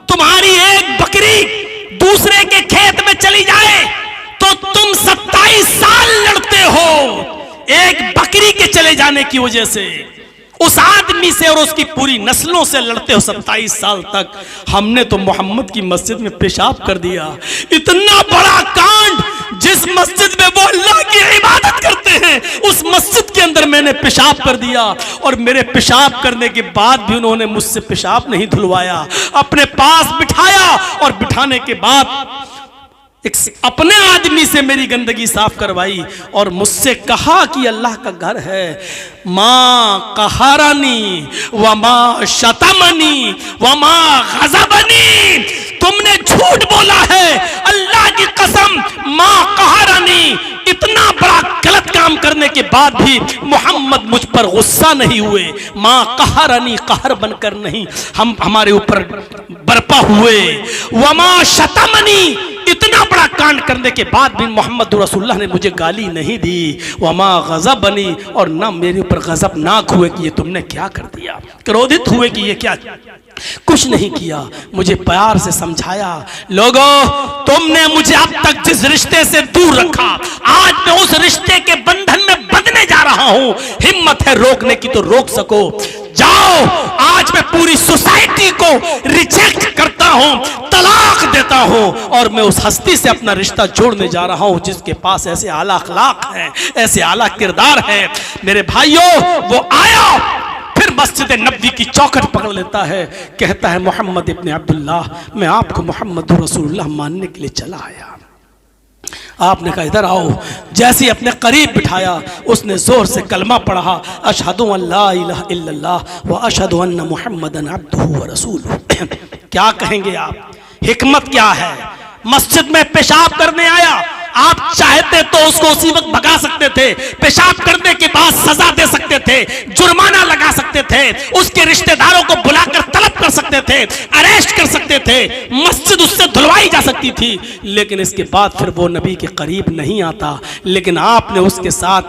तुम्हारी एक बकरी दूसरे के खेत में चली जाए तो तुम 27 साल लड़ते हो, एक बकरी के चले जाने की वजह से उस आदमी से और उसकी पूरी नस्लों से लड़ते हो 27 साल तक। हमने तो मोहम्मद की मस्जिद में पेशाब कर दिया, इतना बड़ा कांड, जिस मस्जिद में वो अल्लाह की इबादत करते हैं उस मस्जिद के अंदर मैंने पेशाब कर दिया, और मेरे पेशाब करने के बाद भी उन्होंने मुझसे पेशाब नहीं धुलवाया, अपने पास बिठाया और बिठाने के बाद एक अपने आदमी से मेरी गंदगी साफ करवाई और मुझसे कहा कि अल्लाह का घर है। माँ कहारानी व माँ शतमनी व माँ गज़बनी, तुमने झूठ बोला है, अल्लाह की कसम, माँ कहारानी, इतना बड़ा गलत काम करने के बाद भी मोहम्मद मुझ पर गुस्सा नहीं हुए, माँ कहारानी, कहर बनकर नहीं, हम हमारे ऊपर बरपा हुए। व माँ शतमनी, इतना बड़ा कांड करने के बाद भी मोहम्मद रसूलुल्लाह ने मुझे गाली नहीं दी। वमा गज़ब बनी, और ना मेरे ऊपर गज़बनाक हुए कि ये तुमने क्या कर दिया, क्रोधित हुए कि ये क्या, कुछ नहीं किया, मुझे प्यार से समझाया। लोगों, तुमने मुझे अब तक जिस रिश्ते से दूर रखा, आज मैं उस रिश्ते के बंधन में बंधने जा रहा हूं, हिम्मत है रोकने की तो रोक सको। जाओ, आज मैं पूरी सोसाइटी को रिजेक्ट करता हूं, तलाक देता हूं, और मैं उस हस्ती से अपना रिश्ता जोड़ने जा रहा हूं जिसके पास ऐसे आला अखलाक हैं, ऐसे आला किरदार है। मेरे भाइयों, वो आया, फिर मस्जिद नबवी की चौखट पकड़ लेता है, कहता है मोहम्मद इब्न अब्दुल्लाह, मैं आपको मोहम्मद रसूलुल्लाह मानने के लिए चला आया। आपने कहा इधर आओ, जैसे अपने करीब बिठाया उसने जोर से कलमा पढ़ा, अशहदु अल्ला इलाहा इल्लल्लाह व अशहदु अन्ना मुहम्मदन अब्दुहु व रसूलुहु। क्या कहेंगे आप, हिकमत क्या है? मस्जिद में पेशाब करने आया, आप चाहते तो उसको उसी वक्त भगा सकते थे, पेशाब करने के बाद सजा दे सकते थे, जुर्माना लगा सकते थे, उसके रिश्तेदारों को बुलाकर तलब कर सकते थे, अरेस्ट कर सकते थे, मस्जिद उससे धुलवाई जा सकती थी, लेकिन इसके बाद फिर वो नबी के करीब नहीं आता। लेकिन आपने उसके साथ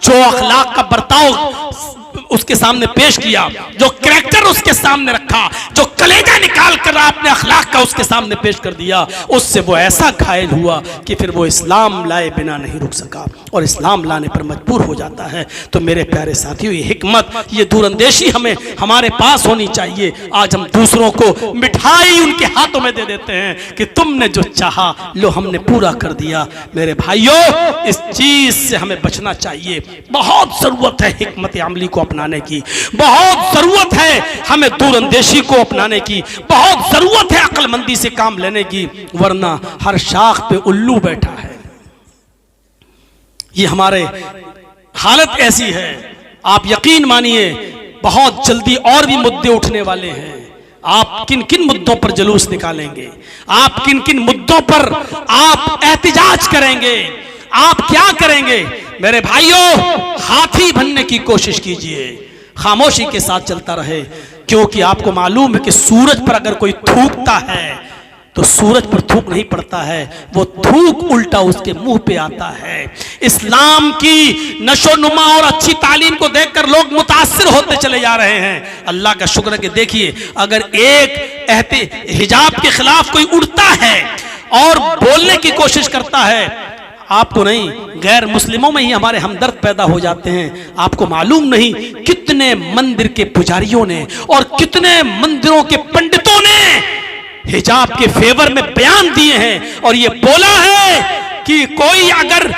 जो अखलाक का बर्ताव उसके सामने पेश किया, जो कैरेक्टर उसके सामने रखा, जो कलेजा निकाल कर आपने अखलाक का उसके सामने पेश कर दिया, उससे वो ऐसा घायल हुआ कि फिर वो इस्लाम लाए बिना नहीं रुक सका और इस्लाम लाने पर मजबूर हो जाता है। तो मेरे प्यारे साथियों, ये हिकमत, ये दूरंदेशी हमें हमारे पास होनी चाहिए। आज हम दूसरों को मिठाई उनके हाथों में दे देते हैं कि तुमने जो चाहा लो हमने पूरा कर दिया। मेरे भाइयों, इस चीज से हमें बचना चाहिए। बहुत जरूरत है हिकमत अमली को अपनाने की, बहुत जरूरत है हमें दूरंदेशी को अपनाने की, बहुत जरूरत है अक्लमंदी से काम लेने की, वरना हर शाख पे उल्लू बैठा है। ये हमारे हालत ऐसी है, आप यकीन मानिए बहुत जल्दी और भी मुद्दे उठने वाले हैं। आप किन किन मुद्दों पर जुलूस निकालेंगे, आप किन किन मुद्दों पर आप एहतिजाज करेंगे, आप क्या करेंगे? मेरे भाइयों, हाथी बनने की कोशिश कीजिए, खामोशी के साथ चलता रहे, क्योंकि आपको मालूम है कि सूरज पर अगर कोई थूकता है तो सूरज पर थूक नहीं पड़ता है, वो थूक उल्टा उसके मुंह पे आता है। इस्लाम की नशोनुमा और अच्छी तालीम को देखकर लोग मुतासिर होते चले जा रहे हैं। अल्लाह का शुक्र है कि देखिए, अगर एक हिजाब के खिलाफ कोई उड़ता है और बोलने की कोशिश करता है, आपको नहीं, गैर मुस्लिमों में ही हमारे हमदर्द पैदा हो जाते हैं। आपको मालूम नहीं कितने मंदिर के पुजारियों ने और कितने मंदिरों के पंडितों ने हिजाब के फेवर में बयान दिए हैं और ये बोला है कि कोई अगर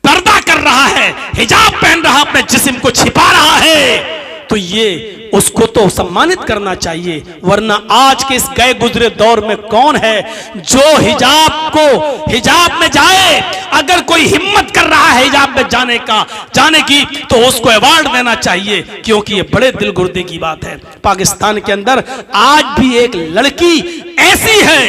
पर्दा कर रहा है, हिजाब पहन रहा, अपने जिस्म को छिपा रहा है, तो ये उसको तो सम्मानित करना चाहिए। वरना आज के इस गए गुजरे दौर में कौन है जो हिजाब में जाए? अगर कोई हिम्मत कर रहा है हिजाब में जाने की, तो उसको अवार्ड देना चाहिए, क्योंकि ये बड़े दिल गुर्दे की बात है। पाकिस्तान के अंदर आज भी एक लड़की ऐसी है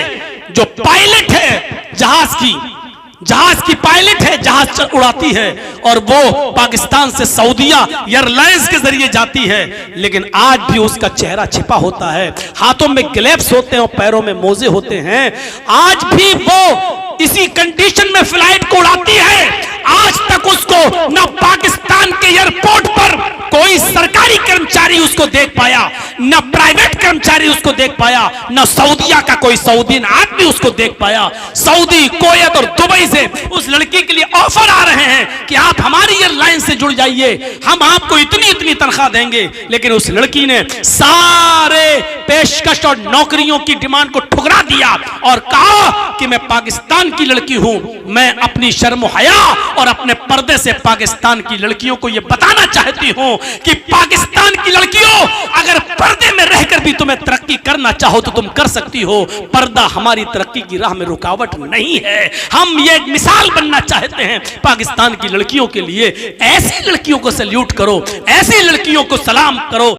जो पायलट है, जहाज की पायलट है, जहाज उड़ाती है, और वो पाकिस्तान से सऊदिया एयरलाइंस के जरिए जाती है, लेकिन आज भी उसका चेहरा छिपा होता है, हाथों में ग्लव्स होते हैं और पैरों में मोजे होते हैं। आज भी वो इसी कंडीशन में फ्लाइट को उड़ाती है। आज तक उसको न पाकिस्तान के एयरपोर्ट पर कोई सरकारी कर्मचारी उसको देख पाया, न प्राइवेट कर्मचारी उसको देख पाया, न सऊदिया का कोई सऊदी आदमी उसको देख पाया। सऊदी, कुवैत और दुबई से उस लड़की के लिए ऑफर आ रहे हैं कि आप हमारी एयरलाइन से जुड़ जाइए, हम आपको इतनी इतनी तनख्वाह देंगे। लेकिन उस लड़की ने सारे पेशकश और नौकरियों की डिमांड को ठुकरा दिया और कहा कि मैं पाकिस्तान की लड़की हूं, मैं अपनी शर्म हया और अपने पर्दे से पाकिस्तान की लड़कियों को यह बताना चाहती हूं कि पाकिस्तान की लड़कियों, अगर पर्दे में रहकर भी तुम्हें तरक्की करना चाहो तो तुम कर सकती हो। पर्दा हमारी तरक्की की राह में रुकावट नहीं है। हम ये एक मिसाल बनना चाहते हैं पाकिस्तान की लड़कियों के लिए। ऐसी लड़कियों को सैल्यूट करो, ऐसी लड़कियों को सलाम करो।